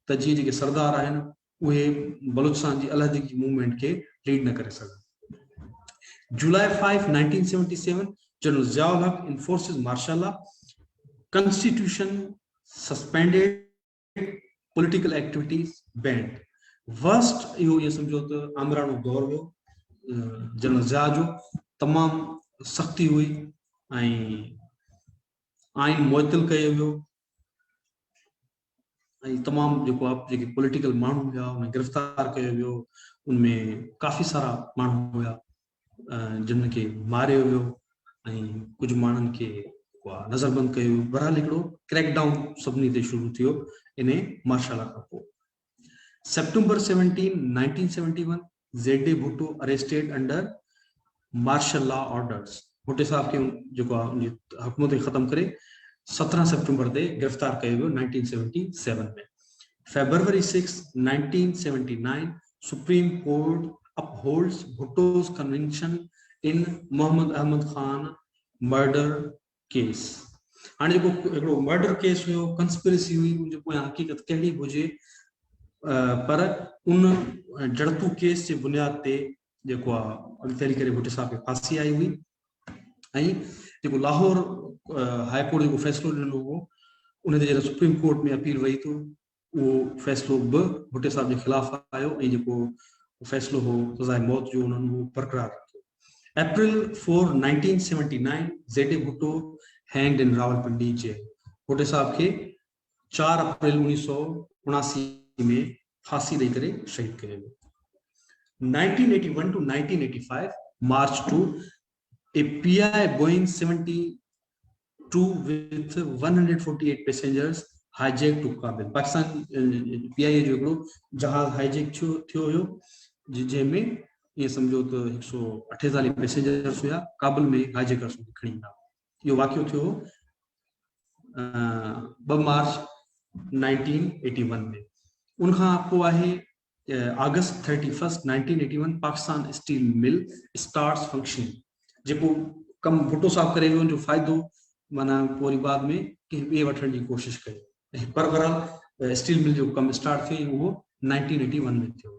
त जीअं जेके सरदार आहिनि उहे बलूचिस्तान जी अलहदगी की मूवमेंट खे लीड न करे सघनि। July 5, 1977, General Zia-ul-Haq enforces martial law, constitution suspended, political activities banned. Worst इहो ये समझो त आमराणो दौर हुयो जनरल ज़िया जो, तमाम सख्ती हुई ऐं आइन मुअत्तल कयो वियो ऐं तमाम जेको आहे जेके पॉलिटिकल माण्हू हुया उन्हें गिरफ़्तार कयो वियो, उनमें काफ़ी सारा माण्हू हुया जिन खे मारियो वियो ऐं कुझु माण्हुनि खे नज़रबंद कयो। बहरहाल हिकिड़ो क्रैकडाउन सभिनी ते शुरू थियो इन मार्शल लॉ खां पोइ। September 17, 1971, Z.A. Bhutto arrested under martial law orders. भुट्टे साहब खे जेको आहे उनजी हुकूमत ख़त्म करे 17 सितंबर ते गिरफ़्तार कयो वियो 1977 में। February 6, 1979, Supreme Court upholds Bhutto's conviction in Muhammad Ahmad Khan murder case. हाणे जेको हिकिड़ो मर्डर केस हुयो, कंस्पिरेसी हुई, उनजे पोयां हक़ीक़त कहिड़ी बि हुजे, पर उन जड़तू केस जे बुनियाद ते जेको आहे अॻिते हली करे भुट्टे साहब खे फांसी आई हुई ऐं जेको लाहौर हाई कोर्ट जेको फ़ैसिलो ॾिनो हो उन ते जॾहिं सुप्रीम कोर्ट में अपील वई तो उहो फ़ैसिलो बि भुट्टे साहब जे ख़िलाफ़ आयो ऐं जेको फ़ैसिलो हो सज़ाए मौत जो उन्हनि उहो बरक़रार रखियो। April 4, 1979, Z.A. Bhutto hanged in Rawalpindi jail. भुट्टे साहब खे 4 अप्रैल 1979 में फांसी ॾेई करे शहीद कयो वियो। 1981 to 1985, March 2, a PI Boeing 72 with 148 passengers hijacked to Kabul. Pakistan PI जो हिकिड़ो जहाज हाईजैक थियो हुयो जंहिंमें ये समझो तो 148 पैसेंजर्स हुया, काबुल में हाईजैकर्स खणी विया। इहो वाक़ियो थियो 2 मार्च 1981 में। उनखां पोइ आहे August 31, 1981, Pakistan steel mill starts functioning, जेको कम भुट्टो साहब करे वियो जो फ़ाइदो माना पोइ बाद में कंहिं ॿिए वठण जी कोशिश कई, पर बहरहाल स्टील मिल जो कम स्टार्ट थियो उहो 1981 में थियो।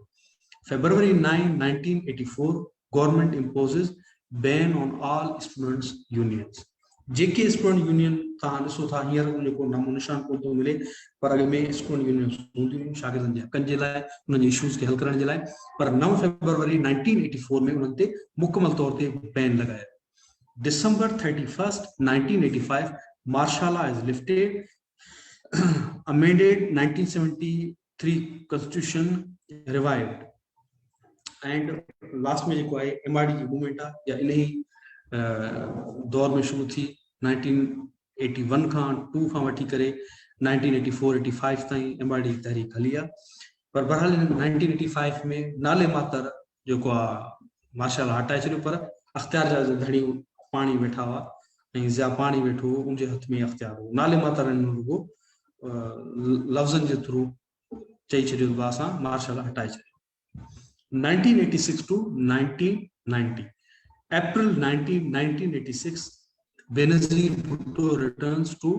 February 9, 1984, government imposes ban on all students unions. जेके स्टूडेंट यूनियन तव्हां ॾिसो था हींअर जेको नामो निशान कोन थो मिले, पर अॻ में स्टूडेंट यूनियन हूंदियूं हुयूं शागिर्दनि जे हक़नि जे लाइ, उन्हनि जे इशूज़ खे हल करण जे लाइ। पर 9 फरवरी 1984 में उन्हनि ते मुकमल तौर ते बैन लॻायो। December 31st, 1985, Martial law is lifted. Amended 1973 Constitution revived. And last में जेको आहे MRD की मूवमेंट आहे या इन्ही दौर में शुरू थी 1981 खां 2 खां वठी करे 1984-85 ताईं MRD की तहरीक हली आहे। पर बहरहाल 1985 में नाले मातर जेको आहे मार्शल लॉ हटाए छॾियो, पर अख्तियार जा धणी पाणी वेठा हुआ ऐं ज़िया पाणी वेठो हो, उनजे हथ में अख्तियार हो। नाले मातर रुगो लफ़्ज़नि जे थ्रू चई छॾियो त असां मार्शल लॉ हटाए छॾियो। 1986 to 1990, April 1986, Benazir Bhutto returns to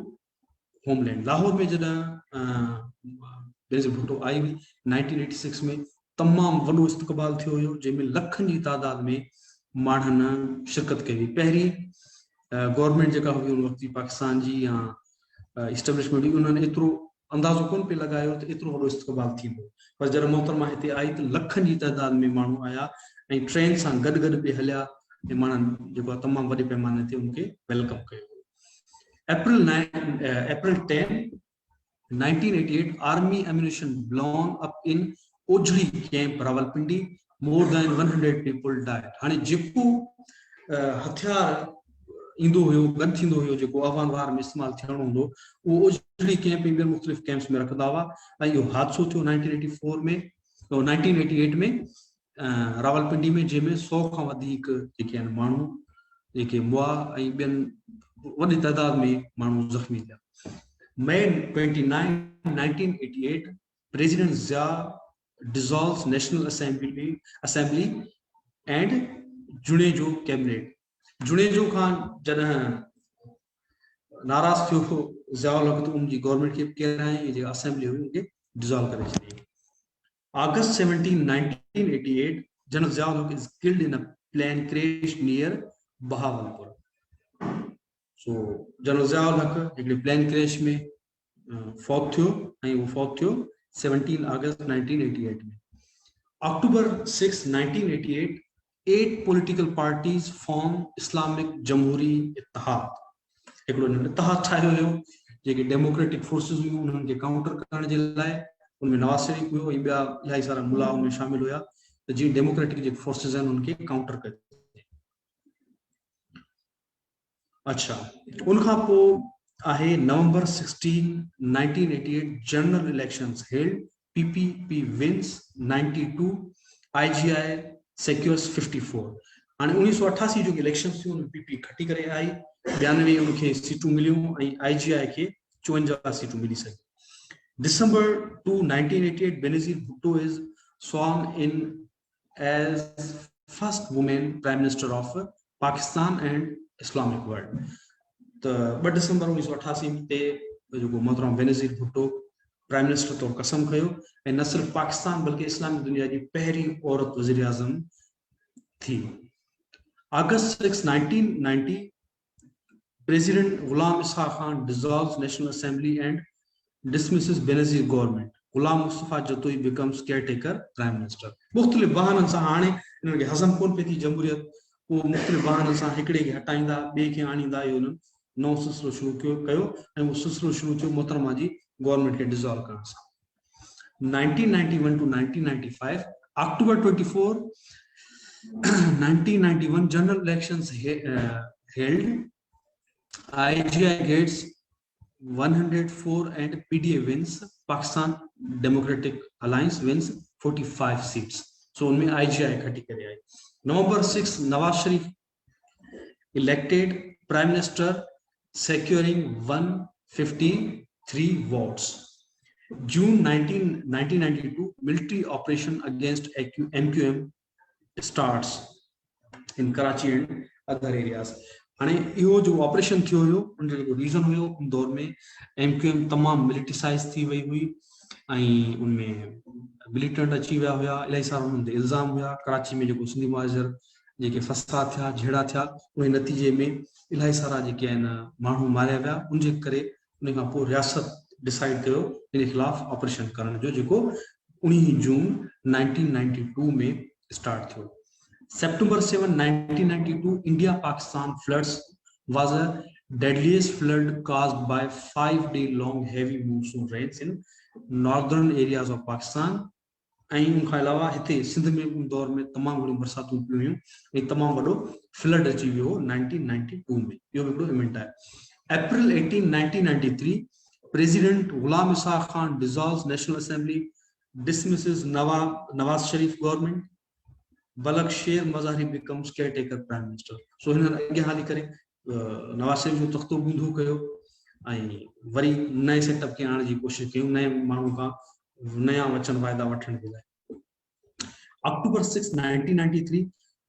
homeland. Lahore में जॾहिं बेनज़ीर भुट्टो आई हुई 1986 में, तमामु वॾो इस्तक़बाल थियो हुयो, जंहिंमें लखनि जी तादाद में माण्हुनि शिरकत कई हुई। पहिरीं गवर्नमेंट जेका हुई उन वक़्त पाकिस्तान जी या इस्टेब्लिशमेंट हुई, उन्हनि एतिरो अंदाज़ो कोन पे लगायो त एतिरो वॾो इस्तक़बाल थींदो। पर जॾहिं मोहतरमा हिते आई त लखनि जी तादाद में माण्हू आया ऐं ट्रेन सां गॾु गॾु पे हलिया ऐं माण्हुनि जेको आहे तमामु वॾे पैमाने ते उनखे वेलकम कयो। April 10, 1988, army ammunition blown up in Ojri camp, Rawalpindi. More than 100 people died. हाणे जेको हथियार इंदो हुयो, गन थींदो हुयो, जेको अफगान वार में इस्तेमाल थियणो हूंदो, उहो ओजड़ी कैंप में मुख़्तलिफ़ कैंप्स में रखंदा हुआ। ऐं इहो हादसो थियो 1984 में 1988 में रावलपिंडी में, जंहिंमें 100 खां वधीक जेके आहिनि माण्हू जेके मुआ ऐं ॿियनि वॾी तादाद में माण्हू ज़ख़्मी थिया। May 29, 1988, President Zia dissolves National Assembly and Junejo cabinet. Junejo Khan जॾहिं नाराज़ थियो हो ज़ियाउल हक़, उनजी गवर्नमेंट खे केराई जे असेंबली हुई उनखे डिसॉल्व करे छॾी। August 17, 1988, General Ziaul Haq is killed in a plane crash near Bahawalpur. So General Ziaul Haq हिकिड़े प्लेन क्रैश में फौत थियो ऐं वो फौत थियो 17 अगस्त 1988 में। October 6, 1988, 8 political parties form Islamic Jamhuri Ittihad. हिकिड़ो इत्तिहाद ठाहियो हुयो जेके डेमोक्रेटिक फोर्सेस हुयूं उन्हनि खे काउंटर करण जे लाइ। उनमें नवाज शरीफ हुयो ऐं ॿिया इलाही सारा मुला उनमें शामिल हुया त जीअं डेमोक्रेटिक जेके फोर्सेस आहिनि उनखे काउंटर कयो। अच्छा, उनखां पोइ आहे November 16, 1988, general elections held, PPP wins 92, IGI secures 54. हाणे 1988 जो इलेक्शंस थियूं उनमें PP खटी करे आई, 92 उनखे सीटूं मिलियूं ऐं IGI खे 54 सीटूं मिली सघियूं। December 2, 1988, Benazir Bhutto is sworn in as first woman prime minister of Pakistan and Islamic world. तो 2 दिसंबर 1988 ते जेको मोहतरम बेनज़ीर भुट्टो प्राइम मिनिस्टर तौर कसम खयो ऐं न सिर्फ़ पाकिस्तान बल्कि इस्लामिक दुनिया जी पहिरीं औरत वज़ीर आज़म थी। August 6, 1990, President Ghulam Ishaq Khan dissolves National Assembly and dismisses Benazir government. Ghulam Mustafa Jatoi becomes caretaker prime minister. मुख़्तलिफ़ बहाननि सां हाणे इन्हनि खे हज़म कोन पई थी जमहूरियत, वो मुख़्तलिफ़ बहाननि सां हिकिड़े खे हटाईंदा ॿिए खे आणींदा, इहो उन्हनि नओं सिलसिलो शुरू कयो ऐं उहो सिलसिलो शुरू थियो मोहतरमा जी गवर्नमेंट खे डिसॉल्व करण सां। 1991 to 1995, October 24, 1991, general elections held. IGI gets 104 and PDA wins. Pakistan Democratic Alliance wins 45 seats. So उनमें IGI खटी करे आई। November 6, Nawaz Sharif elected prime minister, securing 153 votes. June 1992, military operation against MQM starts in Karachi and other areas. हाणे इहो जो operation थियो हुयो उन जो रीजन हुयो उन दौर में MQM तमामु मिलिटरीसाइज थी वई हुई ऐं उनमें मिलिटेंट अची विया हुया, इलाही सारा उन्हनि ते इल्ज़ाम हुया। कराची में जेको सिंधी मुहाजिर जेके फसाद थिया झेड़ा थिया उन नतीजे में इलाही सारा जेके आहिनि माण्हू मारिया विया, उनजे करे उन खां पोइ रियासत डिसाइड कयो इन खिलाफ़ ऑपरेशन करण जो, जेको 19 जून 1992 में स्टार्ट थियो। September 7, 1992, India-Pakistan floods was a deadliest flood caused by 5-day-long heavy monsoon rains in northern areas of Pakistan. ऐं उनखां अलावा हिते सिंध में उन दौर में तमामु घणियूं बरसातूं पियूं हुयूं ऐं तमामु वॾो फ्लड अची वियो 1992 में। इहो हिकिड़ो इवेंट आहे। अप्रैल 18, 1993, प्रेसिडेंट गुलाम इसा Khan dissolves National Assembly, dismisses Nawaz Sharif government. बलक शेर Mazari becomes caretaker prime minister. सो हिननि अॻियां हली करे नवाज़ शरीफ जो तख़्तो बूंदो कयो ऐं वरी नए सेटअप खे आणण जी कोशिशि कयूं, नए माण्हू खां नया वचन वाइदा वठण जे लाइ। October 6, 1993,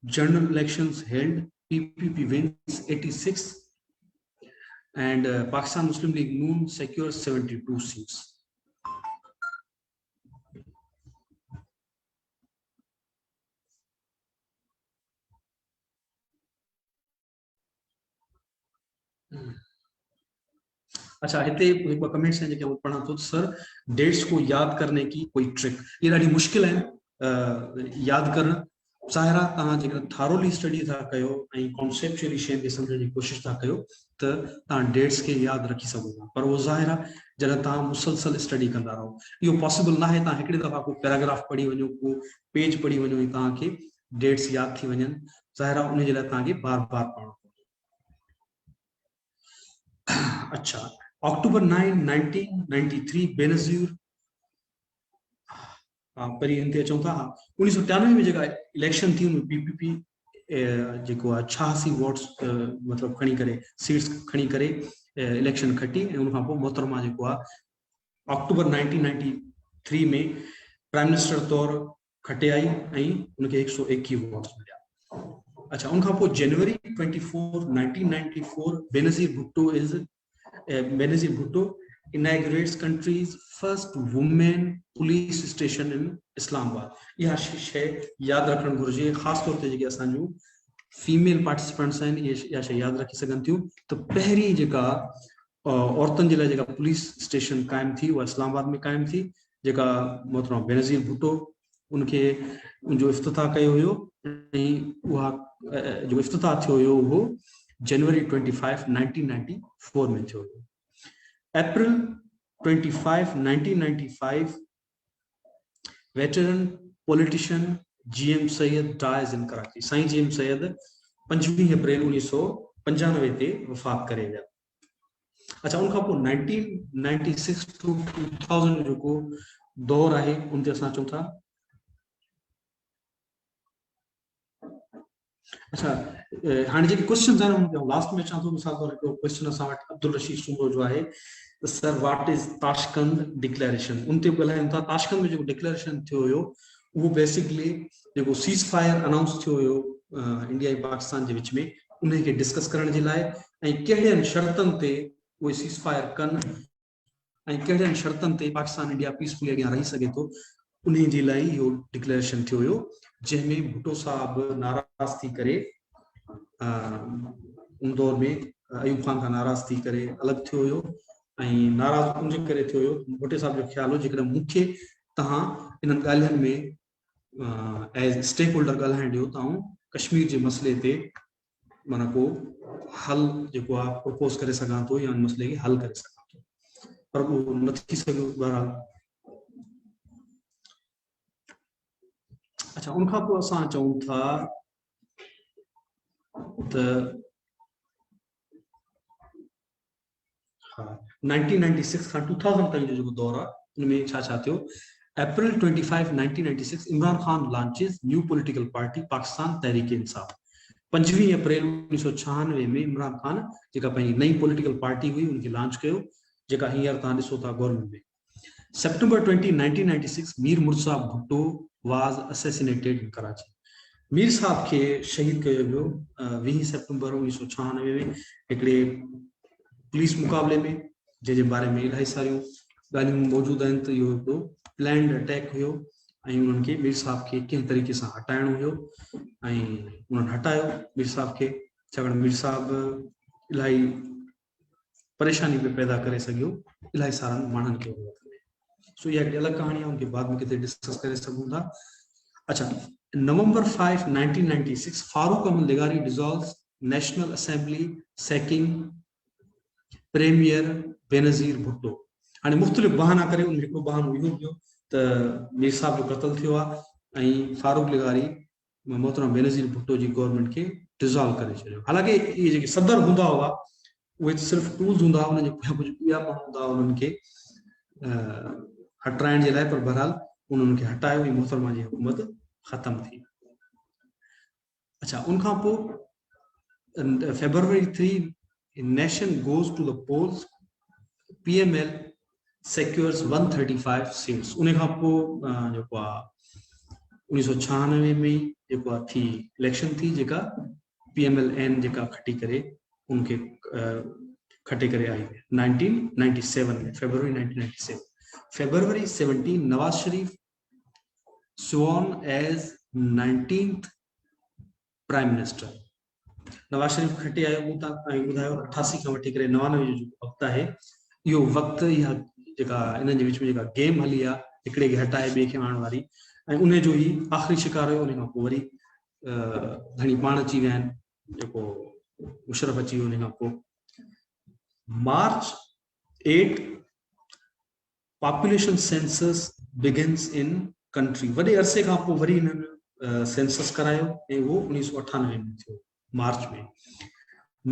general elections held. PPP wins 86 and Pakistan Muslim League Noon secures 72 seats. अच्छा, हिते एक कमेंट्स हैं जो पढ़ा तो सर डेट्स को याद करने की कोई ट्रिक, ये ॾाढी मुश्किल है याद करण। ज़ाहिर आहे तव्हां जेकर थारोली स्टडी था कयो ऐं कॉन्सेप्चुअली शयुनि खे सम्झण जी कोशिशि था कयो त तव्हां डेट्स खे यादि रखी सघो था, पर उहो ज़ाहिर आहे जॾहिं तव्हां मुसलसल स्टडी कंदा रहो इहो पॉसिबल न आहे। तव्हां हिकिड़ी दफ़ा को पैराग्राफ पढ़ी वञो, को पेज पढ़ी वञो ऐं तव्हांखे डेट्स यादि थी वञनि, ज़ाहिर आहे उन जे लाइ तव्हांखे बार बार पढ़णो पवंदो। अच्छा, October 9, 1993, बेनज़ीर परी हिते अचूं था। 1993 में जेका इलेक्शन थी उनमें पीपीपी जेको आहे 86 वोट्स मतलब खणी करे सीट्स खणी करे इलेक्शन खटी ऐं उन खां पोइ मोहतरमा जेको आहे अक्टूबर 1993 में प्राइम मिनिस्टर तौर खटे आई ऐं उनखे 121 वोट्स मिलिया। अच्छा, उन खां पोइ जनवरी 24, 1994, Benazir Bhutto inaugurates country's first women police station in Islamabad. यह शय याद रखण घुर्जे, खास तौर ते जेके असांजूं फीमेल पार्टिसिपेंट्स आहिनि इहा शय याद रखी सघनि थियूं त पहिरीं जेका औरतुनि जे लाइ जेका पुलिस स्टेशन क़ाइमु थी उहा इस्लामाबाद में क़ाइमु थी, जेका मोहतरमा बेनज़ीर भुट्टो उनखे उनजो इफ्तिताह कयो हुयो ऐं उहा जो इफ्तिताह थियो हुयो उहो जनवरी 25, 1994 में थियो हुयो। April 25, 1995, veteran politician GM Sayyid dies in Karachi. साईं GM Sayyid 25 अप्रैल 1995 ते वफ़ात करे विया। अच्छा, उनखां पोइ 1996 to 2000 जेको दौर आहे उन ते असां चऊं था। अच्छा, हाणे जेके क्वेश्चन्स आहिनि उन लास्ट में अचां थो। मिसाल तौर हिकिड़ो क्वेश्चन असां वटि अब्दुल रशीद सूबो जो आहे, sir what is Tashkent declaration, उन ते ॻाल्हायूं था। ताशकंद में जेको डिक्लेरेशन थियो हुयो उहो बेसिकली जेको सीज़ फायर अनाउंस थियो हुयो इंडिया ऐं पाकिस्तान जे विच में उनखे डिस्कस करण जे लाइ ऐं कहिड़ियुनि शर्तनि ते उहे सीज़ फायर कनि ऐं कहिड़ियुनि शर्तनि ते पाकिस्तान इंडिया पीसफुली अॻियां रही सघे थो, उन जे लाइ इहो डिक्लेरेशन थियो हुयो, जंहिंमें भुट्टो साहब नाराज़ थी करे उन दौर में अयूब खान खां नाराज़ थी करे अलॻि थियो हुयो ऐं नाराज़ उनजे करे थियो हुयो। भुट्टे साहब जो ख़्यालु हो जेकॾहिं मूंखे तव्हां इन्हनि ॻाल्हियुनि में एज स्टेक होल्डर ॻाल्हाइण ॾियो त आउं कश्मीर जे मसइले ते माना को हल जेको आहे प्रपोज करे सघां थो या मसइले खे हल करे सघां थो, पर उहो न थी सघियो बहरहाल। अच्छा, उनखां पोइ असां चऊं था त 1996 खां 2000 ताईं जो जेको दौर आहे उनमें छा छा थियो। अप्रैल 25, 1996, Imran Khan launches new political party Pakistan Tehreek Insaf. 25 अप्रैल 1996 में इमरान खान जेका पंहिंजी नई पॉलिटिकल पार्टी हुई उनखे लॉन्च कयो, जेका हींअर तव्हां ॾिसो था गवर्नमेंट में। September 20, 1996, Mir Murtaza Bhutto was assassinated इन कराची। मीर साहब खे शहीद कयो वियो 20 सितंबर 1996 में हिकिड़े पुलिस मुक़ाबले में, जंहिंजे बारे में इलाही सारियूं ॻाल्हियूं मौजूदु आहिनि त इहो हिकिड़ो प्लैंड अटैक हुयो ऐं उन्हनि खे मीर साहब खे कंहिं तरीक़े सां हटाइणो हुयो ऐं उन्हनि हटायो मीर साहब खे, छाकाणि मीर साहब इलाही परेशानी पे पैदा करे सघियो इलाही सारनि माण्हुनि खे वक़्त में। सो ये अलग कहानी है, उनके बाद में कितने डिस्कस करे सघूं था। अच्छा, November 5, 1996 फारूक अहमद लिगारी dissolves National Assembly sacking premier Benazir Bhutto. हाणे मुख़्तलिफ़ बहाना करे उन हिकिड़ो बहानो इहो हुयो त मीर साहब जो क़त्ल थियो आहे ऐं फारूक लिगारी मोहतरम बेनज़ीर भुट्टो जी गवर्नमेंट खे डिसॉल्व करे छॾियो। हालांकि इहे जेके सदर हूंदा हुआ उहे सिर्फ़ टूल्स हूंदा हुआ, उनजे पोयां कुझु ॿिया माण्हू हूंदा हुआ उन्हनि खे हटाइण जे लाइ, पर बहरहाल उन्हनि खे हटायो ऐं मोहतरमा जी हुकूमत ख़त्म थी। अच्छा, उनखां पोइ February 3 nation goes to the polls, PML secures 135 seats। उन खां पोइ जेको आहे 1996 में जेको आहे थी इलेक्शन थी जेका PMLN जेका खटी करे उनखे खटे करे आई 1997 में, February 1997। February 17 Nawaz Sharif sworn as 19th prime minister. Nawaz Sharif खटे आयो ॿुधायो 88 खां वठी करे 99 जो वक़्तु आहे, इहो वक़्तु या जेका इन्हनि जे विच में जेका गेम हली आहे हिकिड़े खे हटाए ॿिए खे आणण वारी, ऐं उन जो ई आख़िरी शिकार हुयो। उन खां पोइ वरी घणी पाण अची विया आहिनि, जेको मुशरफ अची वियो उन खां पोइ। March 8 population census begins in country. वॾे अरसे खां पोइ वरी हिननि सेंसस करायो ऐं उहो 1998 में थियो मार्च में।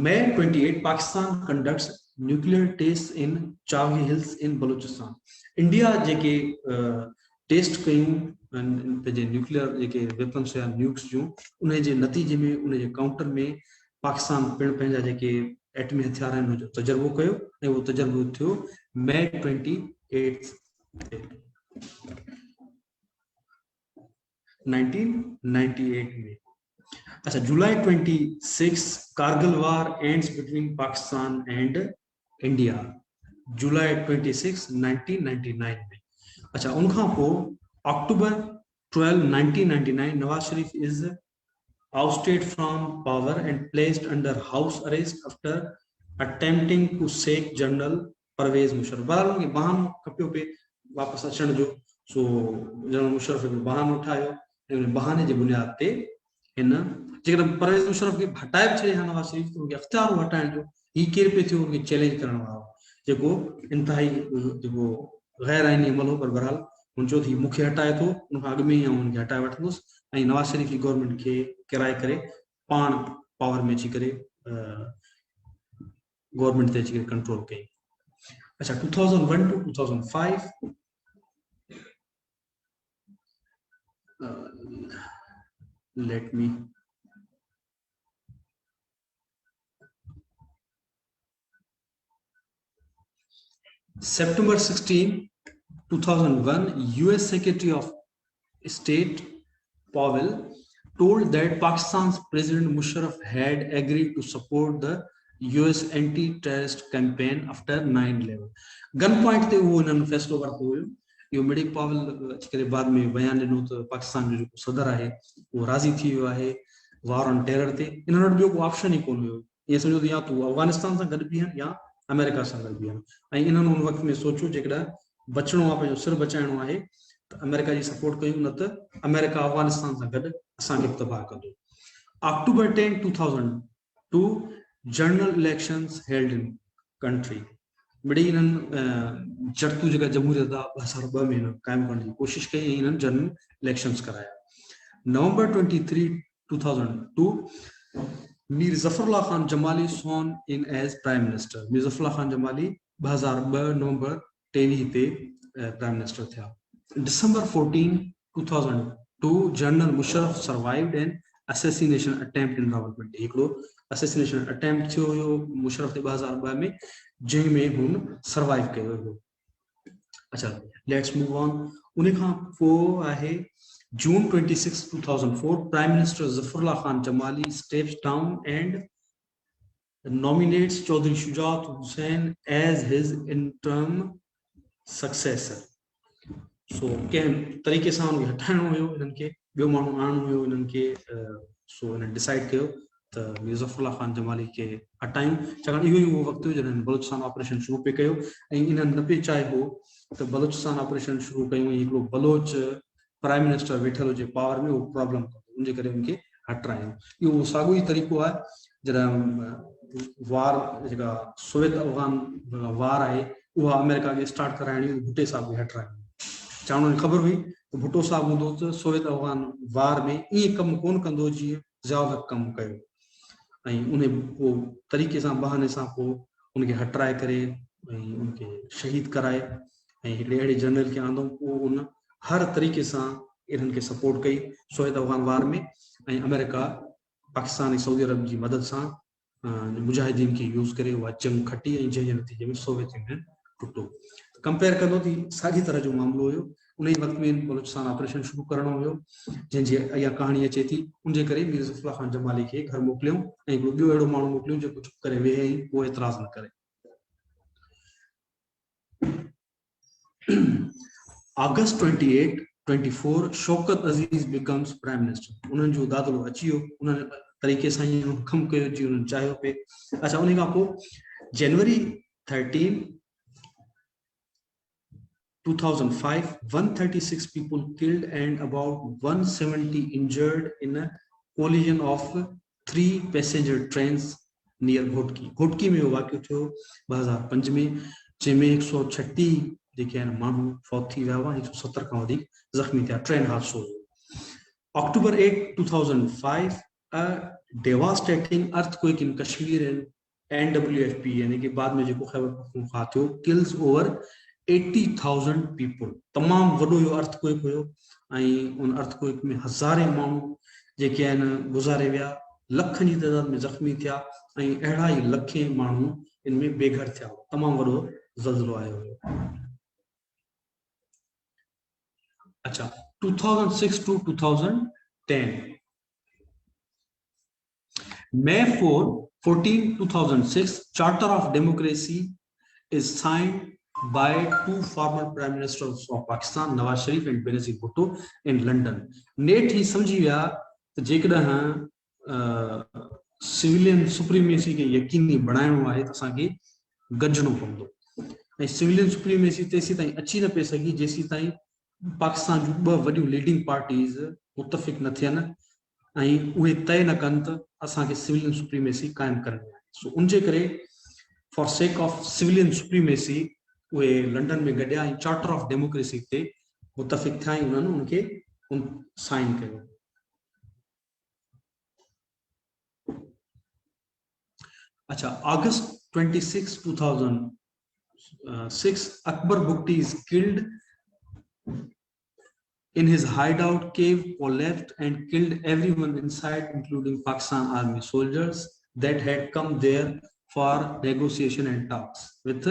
May 28 Pakistan conducts nuclear test in Chagai hills इन बलूचिस्तान। इंडिया जेके टेस्ट कयूं पंहिंजे न्यूक्लियर जेके वेपन्स या न्यूक्स जूं, उन जे नतीजे में उन जे काउंटर में पाकिस्तान पिणु पंहिंजा जेके एटमी हथियार आहिनि उन जो तजर्बो कयो ऐं उहो तजर्बो थियो May 28 1998 में। अच्छा, July 26 कारगिल वार ends between Pakistan and India, July 26 1999 में। अच्छा, उनखां पोइ October 12 1999 Nawaz Sharif is ousted from power and placed under house arrest after attempting to sack General Pervez Musharraf. बहरहाल उनखे बहानो खपियो पे वापसि अचण जो, सो जनरल मुशर्रफ हिकिड़ो बहानो ठाहियो ऐं उन बहाने जे बुनियाद ते हिन जेकॾहिं परवेज मुशर्रफ खे हटाए बि छॾे हा नवाज शरीफ, त उनखे अख़्तियार हो हटाइण जो। हीउ केरु पियो थियो उनखे चैलेंज करण वारो, जेको इंतिहाई जेको गैर आइनी अमल हो, पर बहरहाल हुन चयो थी मूंखे हटाए थो, उनखां अॻु में ई हुनखे हटाए वठंदुसि ऐं नवाज शरीफ जी गवर्नमेंट खे किराए करे पाण पावर में अची करे गवर्नमेंट ते अची करे कंट्रोल कई। अच्छा, 2001 to 2005 let me September 16 2001 US Secretary of State Powell told that Pakistan's President Musharraf had agreed to support the US anti-terrorist campaign after 9/11। Gun point ते वो इन्हनि फैसलो वरितो हुयो। इहो मिडिक पावल अची करे बाद में बयान ॾिनो त पाकिस्तान जो जेको सदर आहे उहो राज़ी थी वियो आहे वार ऑन टेरर ते। इन्हनि वटि ॿियो को ऑप्शन ई कोन हुयो, ईअं सम्झो त या तूं अफगानिस्तान सां गॾु बीहनि या अमेरिका सां गॾु बीहनि। ऐं इन्हनि उन वक़्त में सोचियो जेकॾहिं बचणो आहे, पंहिंजो सिर बचाइणो आहे त अमेरिका जी सपोर्ट कयूं, न त अमेरिका अफगानिस्तान सां गॾु असांखे तबाह कंदो। October 10 2002 general elections held in country. मिड़ी इन्हनि जड़तू जेका जमहूरियत आहे 2002 में हिन क़ाइमु करण जी कोशिश कई ऐं इन्हनि जनरल इलेक्शंस कराया। November 23 2002 Mir Zafarullah Khan Jamali sworn in as prime minister. Mir Zafarullah Khan Jamali 2002 नवंबर 23 ते प्राइम मिनिस्टर थिया। December 14 2002 general Musharraf survived an assassination attempt in Rawalpindi। हिकिड़ो assassination attempt थियो हुयो मुशर्रफ ते 2002 में, जंहिंमें हुन सर्वाइव कयो हुयो। अच्छा, लेट्स मूव ऑन। उन खां पोइ आहे June 26 2004 prime minister Zafarullah Khan Jamali steps down and nominates Chaudhry Shujaat Hussain as his interim successor। सो कंहिं तरीक़े सां उनखे हटाइणो हुयो, इन्हनि खे ॿियो माण्हू आणणो हुयो इन्हनि खे, सो इन्हनि डिसाइड कयो त मीर ज़फ़रुल्लाह ख़ान जमाली खे हटायूं, छाकाणि इहो ई उहो वक़्तु हुयो जॾहिं बलूचिस्तान ऑपरेशन शुरू पे कयो ऐं इन्हनि न पे चाहियो त बलूचिस्तान ऑपरेशन शुरू कयूं ऐं हिकिड़ो बलोच प्राइम मिनिस्टर वेठल हुजे पावर में, उहो प्रॉब्लम उनजे करे उनखे हटायूं। इहो उहो साॻियो ई तरीक़ो आहे जॾहिं वार जेका सोवियत अफ़गान वार आहे उहा अमेरिका खे स्टार्ट कराइणी, भुट्टे साहब खे हटाइणी। छा उन्हनि खे ख़बर हुई त भुट्टो साहब हूंदो त सोवियत अफ़गान वार में ईअं कमु कोन कंदो जीअं ज़ियाउल हक़ कमु कयो, ऐं उन पोइ तरीक़े सां बहाने सां पोइ उनखे हटाए करे ऐं उनखे शहीद कराए ऐं हिकिड़े अहिड़े जनरल खे आंदो, उहो उन हर तरीक़े सां इन्हनि खे सपोर्ट कई सोवियत अफ़गान वार में, ऐं अमेरिका पाकिस्तान ऐं सऊदी अरब जी मदद सां मुजाहिदीन खे यूज़ करे उहा जंग खटी ऐं जंहिंजे नतीजे में सोवियत यूनियन टुटो। कंपेयर कंदो त साॻी तरह जो मामिलो हुयो। उन ई वक़्त में बलूचिस्तान ऑपरेशन शुरू करणो हुयो, जंहिंजी इहा कहाणी अचे थी। उनजे करे मीर ज़फ़रुल्लाह ख़ान जमाली खे घर मोकिलियऊं ऐं हिकिड़ो ॿियो अहिड़ो माण्हू मोकिलियऊं जेको चुप करे वेहे ऐं उहो एतिराज़ न करे। August 28, 24, शौकत अज़ीज़ becomes प्राइम मिनिस्टर। उन्हनि जो दादलो अची वियो, उन्हनि तरीक़े सां ई हुकुम कयो जीअं उन्हनि चाहियो पे। अच्छा, उन खां पोइ जनवरी 13, 2005, 136 people killed and about 170 injured in a collision of 3 passenger trains near Ghotki. Ghotki में वाक़ियो थियो 2005 में, जंहिंमें 136 जेके आहिनि माण्हू फौत थी विया हुआ, 170 खां वधीक ज़ख़्मी थिया। ट्रेन हादसो हुयो। October 8, 2005, a devastating earthquake in Kashmir and NWFP यानी कि बाद में जेको ख़ैबर पख्तूनख्वा थियो, kills over 80,000 people। तमाम वॾो इहो अर्थक्वेक हुयो ऐं उन अर्थक्वेक में हज़ारे माण्हू जेके आहिनि गुज़ारे विया, लखनि जी तइदाद में ज़ख़्मी थिया ऐं अहिड़ा ई लखे माण्हू इनमें बेघर थिया। तमामु वॾो ज़ल्ज़लो आयो हुयो। अच्छा, 2006 to 2010, May 14, 2006, Charter of Democracy is signed by 2 former prime ministers of Pakistan, Nawaz Sharif and Benazir Bhutto, in London। नेठ ही समझी विया त जेकॾहिं सिविलियन सुप्रीमेसी खे यकीनी बणाइणो आहे त असांखे गॾिजणो पवंदो, ऐं सिविलियन सुप्रीमेसी तेसी ताईं अची न पई सघी जेसी ताईं पाकिस्तान जूं 2 वॾियूं लीडिंग पार्टीज़ मुतफ़िक़ न थियनि ऐं उहे तय न कनि त असांखे सिविलियन सुप्रीमेसी क़ाइमु करणी आहे। सो उनजे करे for sake of civilian supremacy उहे लंडन में गॾिया ऐं चार्टर ऑफ डेमोक्रेसी ते मुतफ़िक़ थिया ऐं उन्हनि उनखे साइन कयो। अच्छा, August 26, 2006, Akbar Bugti is killed in his hideout. Cave collapsed and killed everyone inside, including Pakistan army soldiers that had come there for negotiation and talks with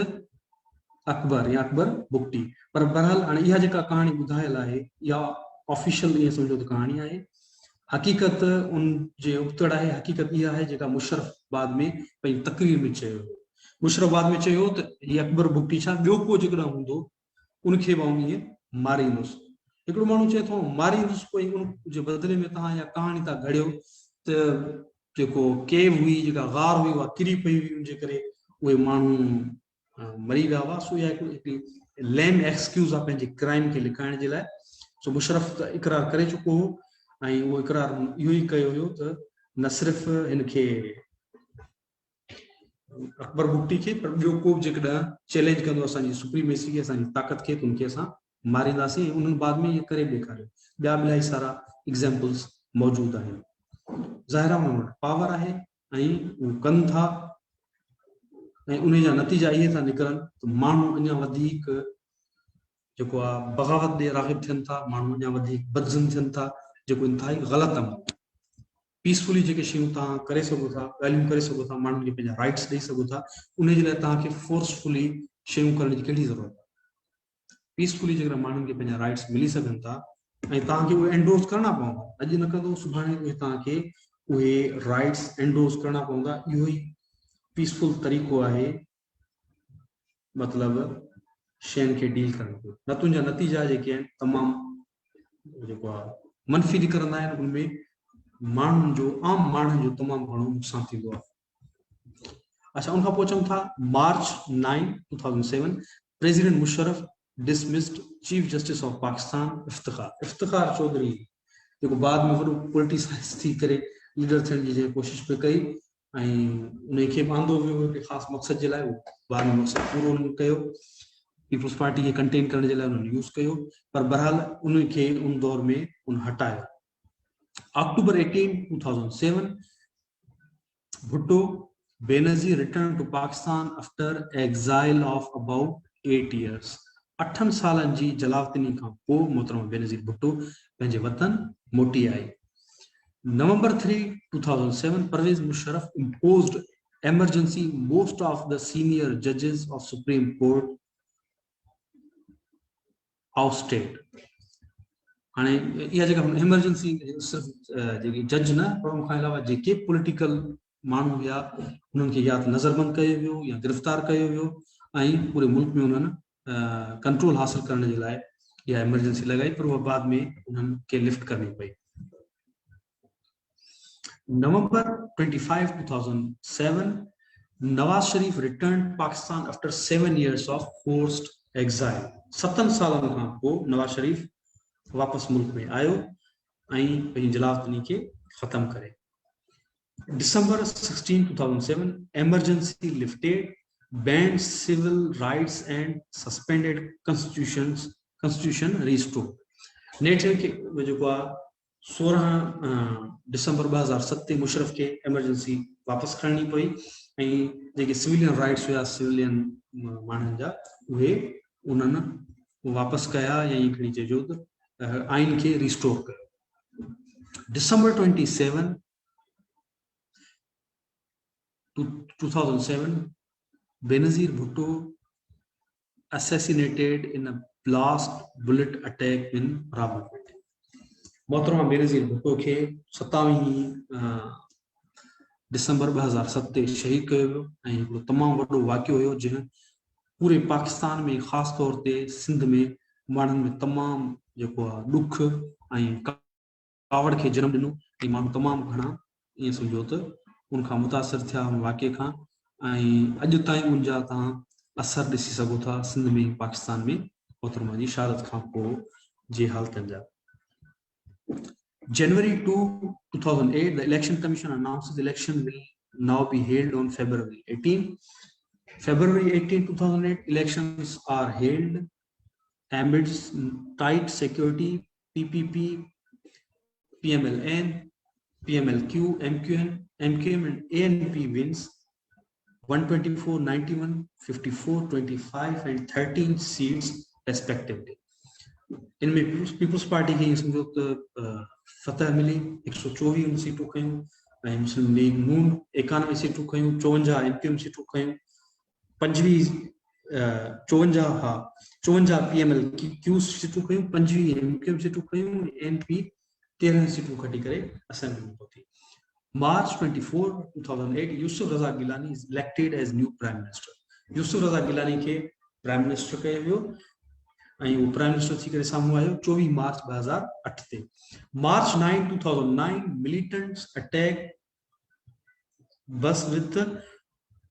Akbar या अकबर बुक्टी। पर बहरहाल हाणे इहा जेका कहाणी ॿुधायल आहे या ऑफिशियल ईअं सम्झो त कहाणी आहे, हक़ीक़त उन जे उबतड़ आहे। हक़ीक़त इहा आहे जेका मुशर्रफ बाद में पंहिंजी तकरीर में चयो। मुशर्रफ बाद में चयो त हीअ अकबर बुक्टी छा ॿियो को जेकॾहिं हूंदो उनखे मां ईअं मारींदुसि। हिकिड़ो माण्हू चए थो मारींदुसि, कोई उन जे बदिले में तव्हां इहा कहाणी था घड़ियो त जेको केव हुई, जेका गार हुई, उहा किरी पई हुई, उनजे करे उहे माण्हू मरी विया हुआ। सो इहा हिकिड़ी लेम एक्सक्यूज़ आहे पंहिंजे क्राइम खे लिकाइण जे लाइ। सो मुशर्रफ त इक़रार करे चुको हो ऐं उहो इक़रार इहो ई कयो हुयो त न सिर्फ़ु हिनखे अकबर बुक्टी खे, पर ॿियो को बि जेकॾहिं चैलेंज कंदो असांजी सुप्रीमेसी खे, असांजी ताक़त खे, त उनखे असां मारींदासीं। उन्हनि बाद में इहे करे ॾेखारियो। ॿिया इलाही सारा एग्ज़ाम्पल्स मौजूदु आहिनि। ज़ाहिर आहे उन्हनि वटि पावर आहे ऐं उहे कनि था ऐं उन जा नतीजा इहे था निकिरनि त माण्हू अञा वधीक जेको आहे बग़ावत ॾे राग़िब थियनि था, माण्हू अञा वधीक बदज़न थियनि था, जेको इंतिहाई ग़लति अमल। पीसफुली जेके शयूं तव्हां करे सघो था, ॻाल्हियूं करे सघो था, माण्हुनि खे पंहिंजा राइट्स ॾेई सघो था, उनजे लाइ तव्हांखे फोर्सफुली शयूं करण जी कहिड़ी ज़रूरत आहे। पीसफुली जेकॾहिं माण्हुनि खे पंहिंजा राइट्स मिली सघनि था ऐं तव्हांखे उहे एंडोर्स करणा पवंदा, अॼु न कंदो सुभाणे उहे तव्हांखे उहे राइट्स एंडोर्स करणा पवंदा। इहो ई पीसफुल तरीक़ो आहे मतिलबु शयुनि खे डील करण जो। न तुंहिंजा नतीजा जेके आहिनि तमामु जेको आहे मनफ़ी निकिरंदा आहिनि, उनमें माण्हुनि जो आम माण्हुनि जो तमामु घणो नुक़सान थींदो आहे। अच्छा, उनखां पोइ चऊं था March 9 2007 president Musharraf dismissed chief justice of Pakistan Iftikhar Chaudhry, जेको बाद में वॾो पॉलिटिसाइज़ थी करे लीडर थियण जी कोशिश पे कई ऐं उनखे बांधो वियो हिकु ख़ासि मक़सद जे लाइ, बाद में मक़सद पूरो उन्हनि कयो, पीपल्स पार्टी खे कंटेन करण जे लाइ उन्हनि यूज़ कयो, पर बहरहाल उनखे उन दौर में उन हटायो। अक्टूबर 18 2007 Bhutto Benazir returned to Pakistan after exile of about 8 years. 8 सालनि जी जलावतनी खां पोइ मोहतरमा बेनज़ीर भुट्टो पंहिंजे वतन मोटी आई। November 3 2007 Pervez Musharraf imposed emergency most of the senior judges of Supreme Court ousted. हाणे इहा जेका इमरजेंसी सिर्फ़ जेकी जज न पर उनखां अलावा जेके पॉलिटिकल माण्हू हुआ उन्हनि खे या त नज़रबंद कयो वियो या गिरफ़्तार कयो वियो ऐं पूरे मुल्क में उन्हनि कंट्रोल हासिल करण जे लाइ इहा इमरजेंसी लॻाई, पर उहा बाद में उन्हनि खे लिफ्ट करणी पई। November 25 2007 Nawaz Sharif returned Pakistan after 7 years of forced exile. 7 सालनि खां पोइ नवाज शरीफ वापस मुल्क में आयो ऐं पंहिंजी जलावतनी खे ख़त्म करे। December 16 2007 emergency lifted, banned civil rights and suspended constitution restored. नेठे खे जेको आहे 16 दिसंबर 2007 मुशर्रफ खे इमरजेंसी वापस खणनी पई ऐं जेके सिविलियन राइट्स हुआ सिविलियन माण्हुनि जा उहे उन्हनि वापस कया या ईअं खणी चइजो त आइन खे रिस्टोर कयो। December 27 2007 Benazir Bhutto assassinated in a blast bullet attack in Rawalpindi. मोहतरमा बेनज़ीर भुट्टो खे 27 दिसंबर 2007 शहीद कयो वियो ऐं हिकिड़ो तमामु वॾो वाक़ियो हुयो जंहिं पूरे पाकिस्तान में ख़ासि तौर ते सिंध में माण्हुनि में तमामु जेको आहे ॾुख ऐं कावड़ खे जनम ॾिनो ऐं माण्हू तमामु घणा ईअं सम्झो त उनखां मुतासिर थिया उन वाक़िए खां ऐं अॼु ताईं उनजा तव्हां असर ॾिसी सघो था सिंध में पाकिस्तान में मोहतरमा जी शहादत खां पोइ जे हालतनि जा। January 2 2008 the election commission announced the election will now be held on February 18. February 18 2008 elections are held amidst tight security. PPP, PMLN, PMLQ, MQM and ANP wins 124, 91, 54, 25 and 13 seats respectively. इनमें पीपल्स पार्टी खे समझो त फतह मिली 124 सीटूं खयूं ऐं मुस्लिम league नून 91 सीटूं खयूं, 54 एमक्यूएम सीटूं खयूं, 54 PMLQ सीटूं खयूं, 25 एमक्यूएम सीटूं खयूं, एनपी 13 सीटूं खटी करे असेंबली में पहुती। March 24 2008 Yusuf Raza Gilani is elected as new prime minister. यूसुफ रज़ा गिलानी खे प्राइम मिनिस्टर कयो वियो ऐं वो प्राइम मिनिस्टर थी करे साम्हूं आयो 24 मार्च 2008 ते। March 9 2009 militants attack bus with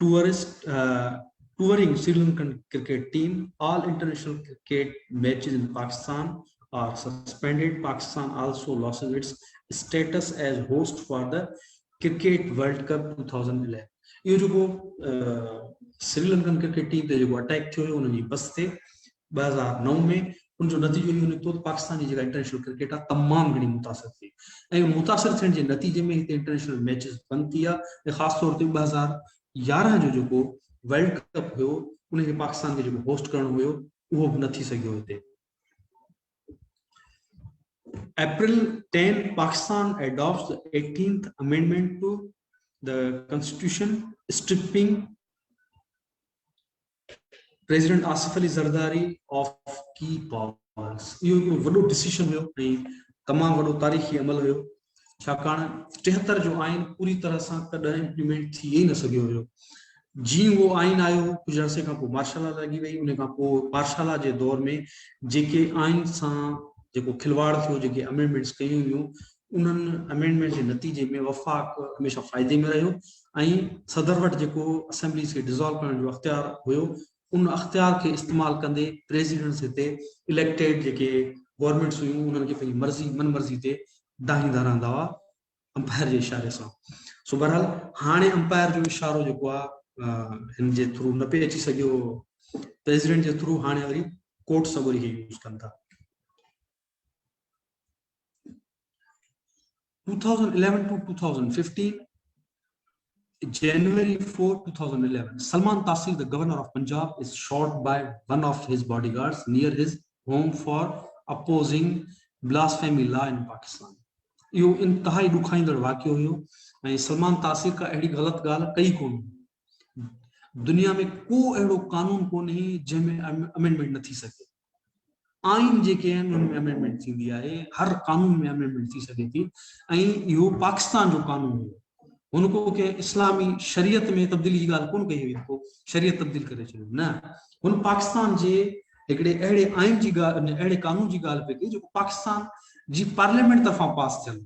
touring Sri Lankan cricket team. All international cricket matches in Pakistan are suspended. Pakistan also lost its status as host for the Cricket World Cup 2011. ये जो Sri Lankan cricket team ते जो attack थियो उन्हनि जी बस ते 2009 में उनजो नतीजो इहो निकितो त पाकिस्तान जी जेका इंटरनेशनल क्रिकेट आहे तमामु घणी मुतासिर थी ऐं मुतासिर थियण जे नतीजे में हिते इंटरनेशनल मैचिस बंदि थी आहे ऐं ख़ासि तौर ते 2011 जो जेको वर्ल्ड कप हुयो उनखे पाकिस्तान खे जेको होस्ट करणो हुयो उहो बि न थी सघियो हिते। April 10 Pakistan adopts the 18th amendment to the constitution stripping President Asif Ali Zardari of key powers. यो वडो डिसीजन हुयो ऐं तमामु वडो तारीख़ी अमल हुयो छाकाणि 73 जो आइन पूरी तरह सां कॾहिं इम्प्लीमेंट थी ई न सघियो हुयो। जीअं वो आइन आयो कुझु अरसे खां पोइ मार्शल लॉ लॻी वई, उन खां पोइ मार्शल लॉ जे दौर में जेके आइन सां जेको खिलवाड़ थियो जेके अमेंडमेंट्स कयूं हुयूं उन्हनि अमेंडमेंट जे नतीजे में वफ़ाक हमेशह फ़ाइदे में रहियो ऐं सदर वटि जेको असेंबलीज़ खे डिज़ोल्व करण जो अख़्तियार हुयो उन अख़्तियार खे इस्तेमालु कंदे प्रेसिडेंट्स हिते इलेक्टेड जेके गवर्नमेंट्स हुयूं उन्हनि खे पंहिंजी मर्ज़ी मन मर्ज़ी ते दाहींदा रहंदा हुआ अंपायर जे इशारे सां। सो बहरहाल हाणे अंपायर जो इशारो जेको आहे हिन जे थ्रू न पे अची सघियो प्रेसिडेंट जे थ्रू, हाणे वरी कोर्ट सगोरी खे यूज़ कनि था। 2011 to 2015, January 4, 2011, Salman Taseer, the governor of Punjab, is shot by one of his bodyguards near his home for opposing blasphemy law in Pakistan. यो इंतहाई दुखाईंदड़ वाक़ियो हुयो ऐं सलमान तासीर का अहिड़ी ग़लत ॻाल्हि कई कोन। दुनिया में को अहिड़ो कानून कोन्हे जंहिंमें अमेंडमेंट न थी सघे। आइन जेके आहिनि उनमें अमेंडमेंट थींदी आहे, हर कानून में अमेंडमेंट थी सघे थी ऐं इहो पाकिस्तान जो कानून हुयो। उनको के इस्लामी शरीयत में तब्दीली की ॻाल्हि कोन कई हुई, को शरीयत तब्दील करे छॾियो न, हुन पाकिस्तान जे हिकिड़े अहिड़े आइन जी ॻाल्हि, अहिड़े कानून जी ॻाल्हि पई कई जेको पाकिस्तान जी पार्लियामेंट तरफ़ां पास थियल,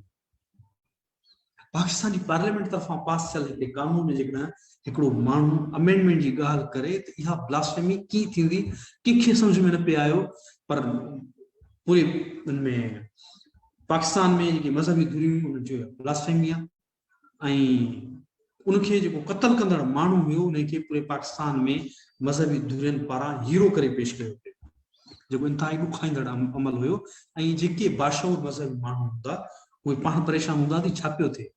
पाकिस्तान जी पार्लियामेंट तरफ़ां पास थियल हिकिड़े कानून में जेकॾहिं हिकिड़ो माण्हू अमेंडमेंट जी ॻाल्हि करे त इहा ब्लास्फेमी की थींदी, कंहिंखे सम्झ में न पिए आयो। पर पूरे उनमें पाकिस्तान में जेके मज़हबी धुरियूं उन जो ब्लास्फेमी आहे ऐं उनखे जेको क़त्ल कंदड़ माण्हू हुयो उनखे पूरे पाकिस्तान में मज़हबी धुरियुनि पारां हीरो करे पेश कयो पियो, जेको इंतहाई ॾुखाईंदड़ अमल हुयो ऐं जेके बाशऊर मज़हबी माण्हू हूंदा उहे पाण परेशान हूंदा थी छा पियो थिए।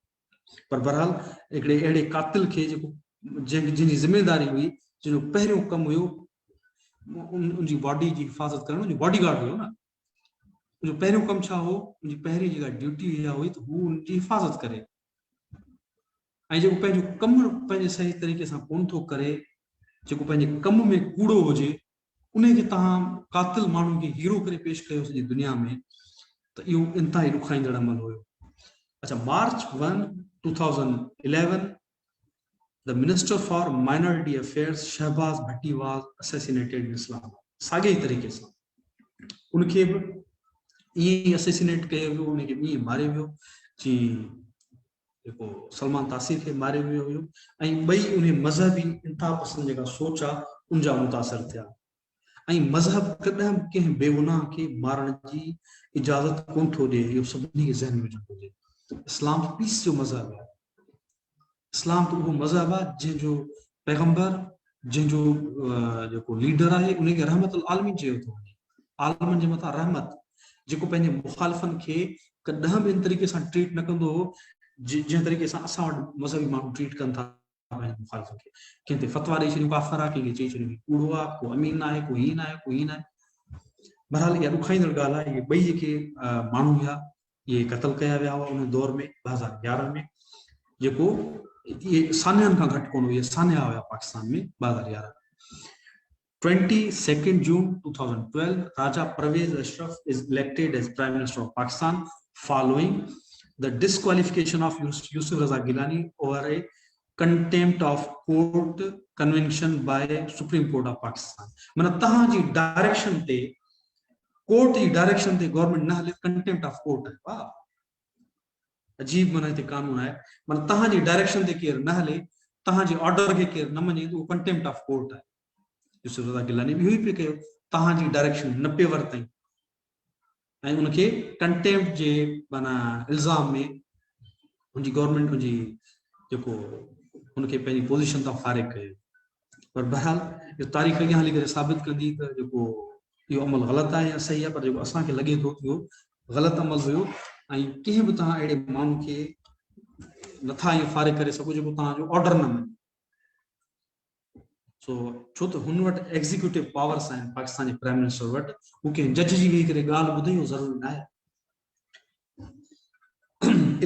पर बहरहाल हिकिड़े अहिड़े कातिल खे जेको जंहिंजी ज़िम्मेदारी हुई, जंहिंजो पहिरियों कमु हुयो उनजी बॉडी जी हिफ़ाज़त करणु, उनजो बॉडीगार्ड हुयो न, उनजो पहिरियों कमु छा हो, उनजी पहिरीं जेका ड्यूटी इहा हुई त हू उनजी हिफ़ाज़त करे ऐं जेको पंहिंजो कमु पंहिंजे सही तरीक़े सां कोन थो करे, जेको पंहिंजे कम में कूड़ो हुजे, उनखे तव्हां कातिल माण्हू खे हीरो करे पेश कयो सॼी दुनिया में, त इहो इंतहाई ॾुखाईंदड़ अमल हुयो। अच्छा, March 1, 2011, the Minister for Minority Affairs Shahbaz Bhatti was assassinated in Islam. साॻे तरीक़े सां उनखे बि ईअं असैसिनेट कयो वियो, उनखे ईअं मारियो वियो जीअं जेको सलमान तासीर खे मारियो वियो हुयो ऐं ॿई उन मज़हबी इंतहा पसंद जेका सोच आहे उनजा मुतासिर थिया ऐं मज़हब कॾहिं कंहिं बेगुनाह खे मारण जी इजाज़त कोन थो ॾिए, इहो सभिनी खे ज़हन में विझणो घुरिजे। इस्लाम पीस जो मज़हब आहे, इस्लाम तो उहो मज़हब आहे जंहिंजो पैगंबर, जंहिंजो जेको लीडर आहे उनखे रहमतुल आलमीन चयो थो वञे, आलमनि जे मथां रहमत, जेको पंहिंजे मुखालिफ़नि खे कॾहिं बि इन तरीक़े सां ट्रीट न कंदो हो जंहिं तरीक़े सां असां वटि मज़हबी माण्हू ट्रीट कनि था पंहिंजे मुखालिफ़नि खे। कंहिं ते फतवा ॾेई छॾियूं काफ़िर आहे, कंहिंखे चई छॾियूं कूड़ो आहे, को अमीन आहे, को हीन आहे, को हीन आहे। बहरहाल इहा ॾुखाईंदड़ ॻाल्हि आहे, इहे ॿई जेके माण्हू हुआ इहे क़त्ल कया विया हुआ उन दौर में 2011 में, जेको इहे सान्यनि खां घटि कोन, इहे सान्या हुया पाकिस्तान में 2011। 22 June 2012, Raja Pervez Ashraf is elected as Prime Minister of Pakistan following the disqualification of Yusuf Raza Gilani over a contempt of court convention by Supreme Court of Pakistan. माना तहां जी डायरेक्शन ते, कोर्ट जी direction ते government न हले, contempt of court है। वाह, अजीब माना हिते कानून आहे, माना तहां जी डायरेक्शन ते केर न हले, तहां जे ऑर्डर खे केर न मञे, उहो कंटेम्प्ट ऑफ कोर्ट आहे। यूसुफ रज़ा गिलानी बि इहो ई पियो कयो, तहां जी डायरेक्शन न पे वरतई ऐं उनखे कंटेम्प्ट जे माना इल्ज़ाम में उनजी गवर्नमेंट उनजी जेको उनखे पंहिंजी पोज़ीशन तां फारिग कयो। पर बहरहाल इहो तारीख़ अॻियां हली करे साबित कंदी त जेको इहो अमल ग़लति आहे या सही आहे, पर जेको असांखे लॻे थो इहो ग़लति अमल हुयो ऐं कंहिं बि तव्हां अहिड़े माण्हू खे नथा इहो फारिग करे सघो जेको तव्हांजो ऑर्डर न मञे। सो छो त हुन वटि एग्ज़ीक्यूटिव पावर्स आहिनि, पाकिस्तान जे प्राइम मिनिस्टर वटि, हू कंहिं जज जी वेही करे ॻाल्हि ॿुधे इहो ज़रूरी न आहे।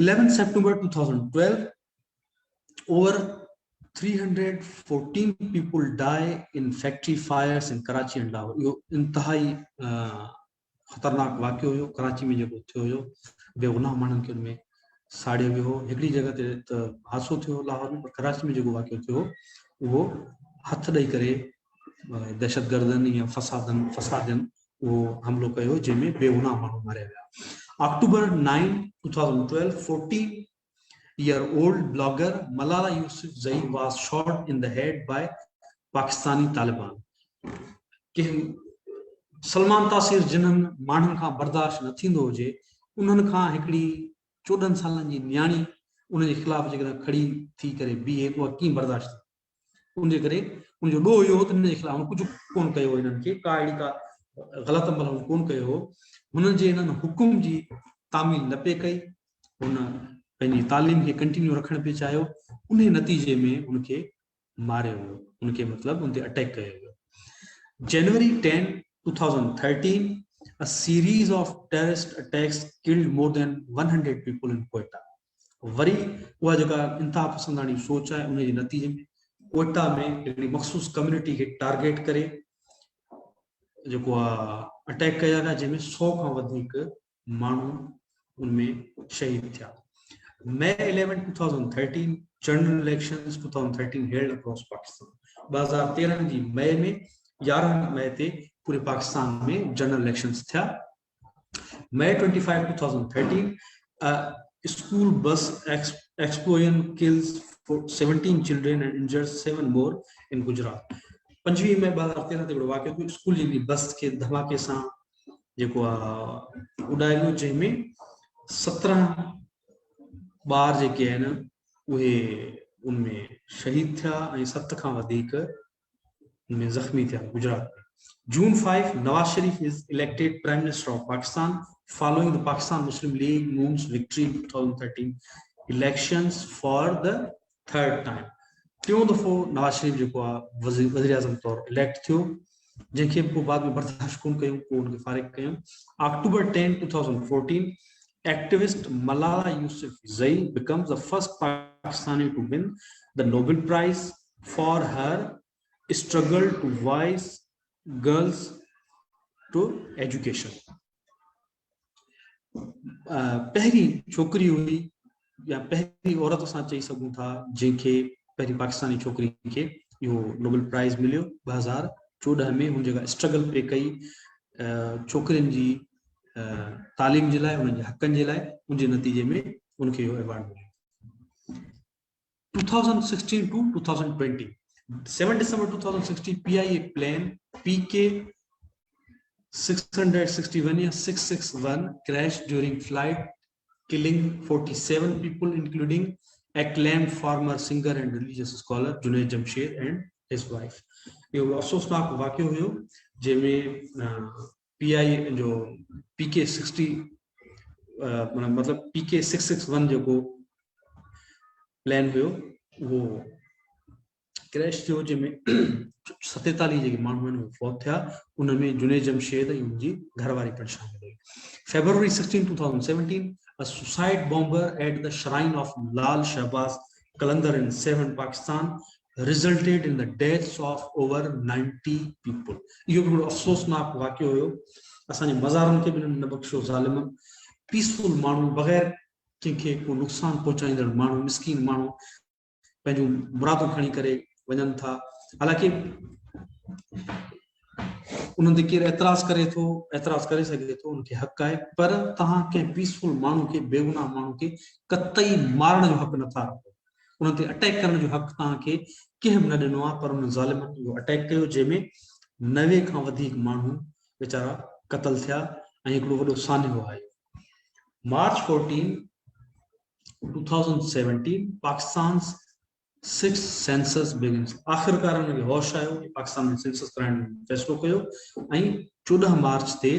11 September 2012, over 314 people die in factory fires in Karachi and Lahore. इहो इंतहाई ख़तरनाक वाक़ियो हुयो कराची में जेको थियो हुयो, बेगुनाह माण्हुनि खे उनमें साड़ियो वियो हो। हिकिड़ी जॻह ते त हादसो थियो लाहौर में, पर कराची में जेको वाक़ियो थियो उहो हथ ॾेई करे दहशतगर्दनि या फसादनि उहो हमिलो कयो जंहिंमें बेगुनाह माण्हू मारिया विया। October 9, 2012, 40-year-old blogger Malala Yousafzai was shot in the head by Pakistani Taliban. Salman तासीर जिन्हनि माण्हुनि खां बर्दाश्त न थींदो हुजे, उन्हनि खां हिकिड़ी 14 सालनि जी न्याणी उन जे ख़िलाफ़ जेकॾहिं खड़ी थी करे बीहे, उहा कीअं बर्दाश्त थी? उनजे करे उनजो ॾोह इहो हो त हिन जे ख़िलाफ़ कुझु कोन कयो, हिननि खे का अहिड़ी का ग़लति अमल कोन कयो हो। हुननि जे हिननि हुकुम जी तामील न पे कई, हुन पंहिंजी तालीम खे कंटिन्यू रखणु पिए चाहियो, उन नतीजे में उनखे मारियो वियो, उनखे मतिलबु उन ते अटैक कयो वियो। January 10, 2013, a series of terrorist attacks killed more than 100 people in Quetta. वरी उहा जेका इंतहा पसंदानी सोच आहे, उन जे नतीजे में कोयटा में हिकिड़ी मख़सूस कम्युनिटी खे टारगेट करे जेको आहे अटैक कया विया, जंहिंमें 100 खां वधीक माण्हू उनमें शहीद थिया। May 11, 2013, general elections 2013 held across Pakistan. 2013 जी मई में 11 मई ते पूरे पाकिस्तान में जनरल इलेक्शंस थिया। May 25, 2013, school bus explosion kills 17 children and injures 7 more in Gujarat. 25 May 2013 ते वाक़ियो थियो, स्कूल जी बस खे धमाके सां जेको उॾायो, जंहिंमें 17 ॿार जेके आहिनि उहे उनमें शहीद थिया ऐं 7 खां वधीक उनमें ज़ख़्मी थिया गुजरात में। June 5, Nawaz Sharif is elected Prime Minister of Pakistan following the Pakistan Muslim League Noon's victory in 2013 elections for the third time. टियों दफ़ो नवाज शरीफ जेको आहे वज़ीर आज़म तौर इलेक्ट थियो, जंहिंखे पोइ बाद में बर्दाश्त कोन कयूं, पोइ उनखे फारिग कयूं। October 10, 2014, activist Malala Yousafzai becomes the first Pakistani to win the Nobel Prize for her struggle to voice girls to education. पहिरी छोकरी हुई या पहिरी औरत असां चई सघूं था जंहिंखे पहिरी पाकिस्तानी छोकरी खे इहो नोबेल प्राइज़ मिलियो 2014 में। हुन जेका स्ट्रगल पे कई छोकरियुनि जी तालीम जे लाइ, उन्हनि जे हक़नि जे लाइ, उनजे नतीजे में उनखे इहो अवार्ड मिलियो। 2016 to 2020, 7 December 2016, PIA plane PK661 या 661 crashed during flight, killing 47 people, including acclaimed former singer and religious scholar Junaid Jamshed and his wife. ये अफसोसनाक वाक़ियो हुयो जंहिंमें PIA जो PK60 मतलब PK661 जेको प्लेन हुयो वो क्रैश थियो, जंहिंमें 47 जेके माण्हू आहिनि उहे फौत थिया, उनमें जुनैद जमशेद ऐं उनजी घरवारी पिणु शामिल हुई। February 16, 2017, a suicide bomber at the shrine of Lal Shahbaz Qalandar in Sevan, Pakistan, resulted in the deaths of over 90 people. इहो बि अफ़सोसनाक वाक़ियो हुयो। असांजे मज़ारनि खे बि न बख़्शो ज़ालिम, पीसफुल माण्हू, बग़ैर कंहिंखे को नुक़सान पहुचाईंदड़ माण्हू, मिस्कीन माण्हू पंहिंजूं मुरादूं खणी करे वञनि था। हालांकि उन्हनि ते केरु एतिराज़ करे थो, एतिराज़ करे सघे थो, उनखे हक़ आहे, पर तव्हां कंहिं पीसफुल माण्हू खे, बेगुनाह माण्हू खे कतई मारण जो हक़ नथा रखो। उन्हनि ते अटैक करण जो हक़ तव्हांखे कंहिं बि न ॾिनो आहे, पर उन ज़ालिमनि इहो अटैक कयो, जंहिंमें 90 खां वधीक माण्हू वीचारा क़तल थिया ऐं हिकिड़ो वॾो सान्हो आहे। March 14, 2017, Pakistan's 6th census begins. आख़िरकार उनखे होश आयो कि पाकिस्तान में सेंसस कराइण जो फ़ैसिलो कयो ऐं 14 मार्च ते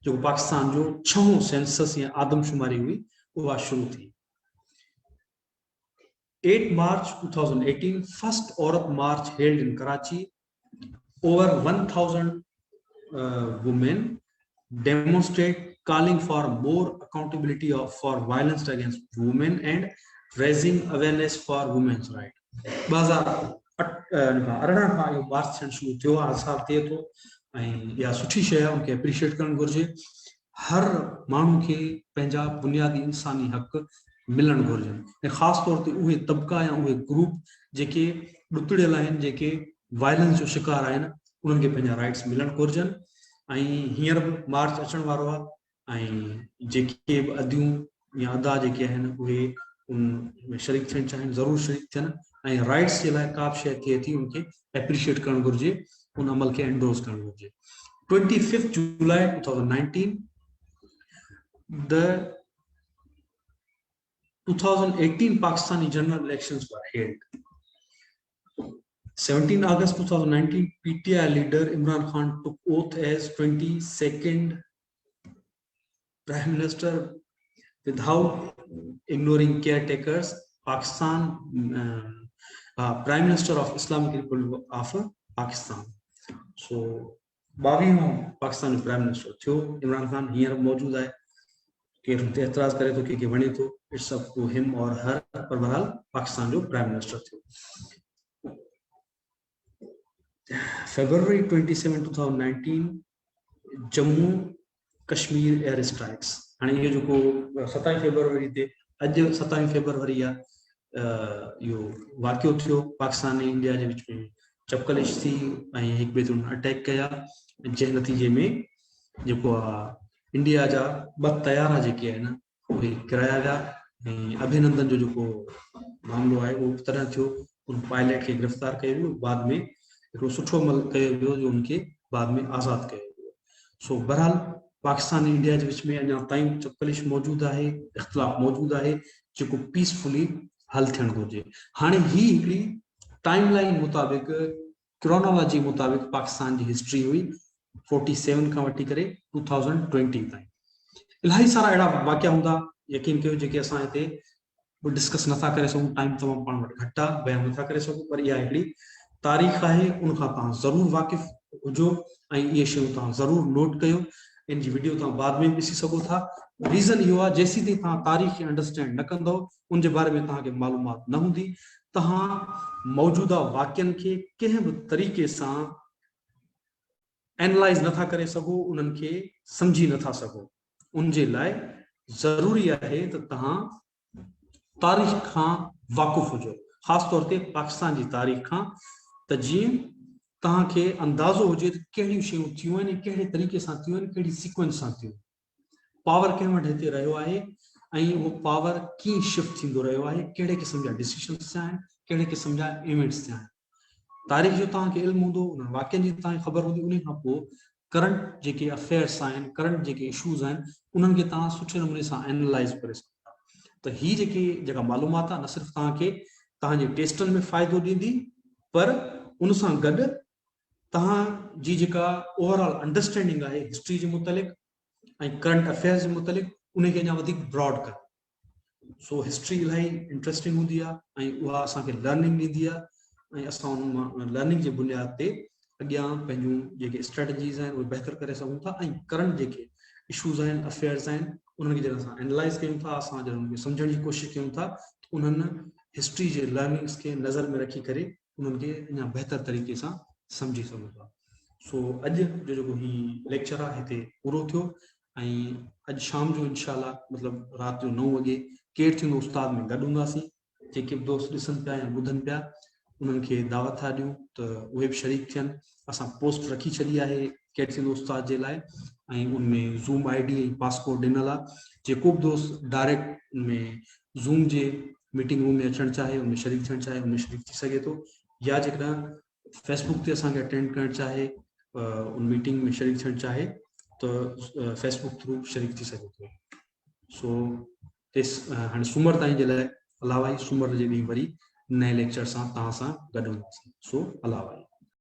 जेको पाकिस्तान जो 6हों सेंसस या आदमशुमारी हुई उहा शुरू थी। 8 March 2018, first औरत march held in Karachi. Over 1000 women demonstrate calling for more accountability for violence against women and raising awareness for women's rights. 2018 खां इहो मार्च थियणु शुरू थियो आहे, हर साल थिए थो ऐं इहा सुठी शइ आहे, उनखे एप्रिशिएट करणु घुरिजे। हर माण्हू खे पंहिंजा बुनियादी इंसानी हक़ मिलणु घुरिजनि ऐं ख़ासि तौर ते उहे तबका या उहे ग्रुप जेके ॾुकड़ियल आहिनि, जेके वायलेंस जो शिकार आहिनि, उन्हनि खे पंहिंजा राइट्स मिलणु घुरिजनि। ऐं हींअर बि मार्च अचण वारो आहे, ऐं जेके बि अदियूं या अदा जेके आहिनि उहे उन में शरीक थियणु चाहिनि, ज़रूरु शरीक थियनि ऐं राइट्स जे लाइ का बि शइ थिए थी उनखे एप्रिशिएट करणु घुरिजे, उन अमल खे एंडोर्स करणु घुरिजे। 25 July 2019 the 2018 Pakistani general elections were held. 17 August 2019 PTI leader Imran Khan took oath as 22nd Prime Minister without ignoring caretakers. Pakistan Prime Minister of Islamic Republic of Pakistan. So 22 Pakistani prime minister थियो इमरान खान हींअर मौजूद है, के हुन ते एतराज करे तो के वणे तो, इट्स अप टू हिम और हर, पर बहरहाल पाकिस्तान जो प्राइम मिनिस्टर थियो। February 27 2019 Jammu Kashmir air strikes. हाणे ये जो 27 फरवरी ते अज 27 फरवरी या यो वाक़ियो थियो पाकिस्तान ऐं इंडिया जे विच में चपकलिश थी ऐं हिक ॿिए ते अटैक कया, जंहिं नतीजे में जेको आहे इंडिया जा 2 तयारा जेके आहिनि उहे किराया विया ऐं अभिनंदन जो जेको मामलो आहे उहो तरह थियो, उन पायलट खे गिरफ़्तार कयो वियो, बाद में हिकिड़ो सुठो अमल कयो वियो जो उनखे बाद में आज़ाद कयो वियो। सो बहरहाल पाकिस्तान ऐं इंडिया जे विच में अञा ताईं चपकलिश मौजूदु आहे, इख़्तिलाफ़ मौजूदु आहे जेको पीसफुली हल थियणु घुरिजे। हाणे ही हिकिड़ी टाइम लाइन मुताबिक़, क्रोनोलॉजी मुताबिक़ पाकिस्तान जी हिस्ट्री हुई 47 खां वठी करे 2020 ताईं। इलाही सारा अहिड़ा वाक़िया हूंदा, यकीन कयो, जेके असां हिते डिस्कस नथा करे सघूं, टाइम तमामु पाण वटि घटि आहे, बयानु नथा करे सघूं, पर इहा हिकिड़ी तारीख़ आहे, उनखां तव्हां ज़रूरु वाक़िफ़ हुजो ऐं इहे शयूं तव्हां ज़रूरु नोट कयो। इन जी वीडियो तव्हां बाद में ॾिसी सघो था। रीज़न इहो आहे, जेसीं ताईं तव्हां तारीख़ खे अंडरस्टैंड न कंदव, उन जे बारे में तव्हांखे मालूमात न हूंदी, तव्हां मौजूदा वाक़िअनि खे कंहिं बि तरीक़े सां एनालाइज़ नथा करे सघो, उन्हनि खे सम्झी नथा सघो। उन जे लाइ ज़रूरी आहे त तव्हां तारीख़ खां वाक़ुफ़ हुजो, ख़ासि तौर ते पाकिस्तान जी तारीख़ खां, त जीअं तव्हांखे अंदाज़ो हुजे त कहिड़ियूं शयूं थियूं आहिनि, कहिड़े तरीक़े सां थियूं आहिनि, कहिड़ी सीक्वेंस सां थियूं, पावर कंहिं वटि हिते रहियो आहे ऐं उहो पावर कीअं शिफ्ट थींदो रहियो आहे, कहिड़े क़िस्म जा डिसीशन्स थिया आहिनि, कहिड़े क़िस्म जा इवेंट्स थिया आहिनि। तारीख़ जो तव्हांखे इल्मु हूंदो, उन्हनि वाक़िअनि जी तव्हांखे ख़बर हूंदी, उन खां पोइ करंट जेके अफेयर्स आहिनि, करंट जेके इशूज़ आहिनि, उन्हनि खे तव्हां सुठे नमूने सां एनालाइज़ करे सघो था। त ही जेका मालूमात आहे, न सिर्फ़ु तव्हांखे तव्हांजे टेस्टनि में फ़ाइदो ॾींदी, पर उन सां गॾु तव्हांजी जेका ओवरऑल अंडरस्टैंडिंग आहे हिस्ट्री जे मुतलिक़ ऐं करंट अफेयर्स जे मुतलिक़, उनखे अञा वधीक ब्रॉड करे। सो हिस्ट्री इलाही इंट्रस्टिंग हूंदी आहे ऐं उहा असांखे लर्निंग ॾींदी आहे ऐं असां उन मां लर्निंग जे बुनियाद ते अॻियां पंहिंजूं जेके स्ट्रेटजीज़ आहिनि उहे बहितर करे सघूं था ऐं करंट जेके इशूज़ आहिनि, अफेयर्स आहिनि, उन्हनि खे जॾहिं असां एनालाइज़ कयूं था, असां जॾहिं उनखे सम्झण जी कोशिशि कयूं था, उन्हनि हिस्ट्री जे लर्निंग्स खे नज़र में रखी करे उन्हनि खे अञा बहितर तरीक़े सां सम्झी सघूं था। सो अॼु जो जेको ही लेक्चर आहे हिते पूरो थियो ऐं अॼु शाम जो इंशाल्लाह, मतिलबु राति जो 9 वॻे केरु थींदो उस्ताद में गॾु हूंदासीं। जेके बि दोस्त ॾिसनि पिया या ॿुधनि पिया, उन्हनि खे दावत था ॾियूं त उहे बि शरीक थियनि। असां पोस्ट रखी छॾी आहे केरु थींदो उस्ताद जे लाइ ऐं उनमें ज़ूम ID ऐं पासकोड ॾिनल आहे। जेको बि दोस्त डायरेक्ट में ज़ूम जे मीटिंग रूम में अचणु चाहे, उनमें शरीक थियणु चाहे, उनमें शरीक थी सघे थो, या जेकॾहिं फेसबुक ते असांखे अटेंड करणु चाहे, उन मीटिंग में शरीक थियणु चाहे, तो फेसबुक थ्रू शरीक थी सघे थो। सो हाणे सूमर ताईं जे लाइ अलावा ई सूमर जे ॾींहुं वरी नए लेक्चर सां तव्हां सां गॾु हूंदासीं। सो अलावा ई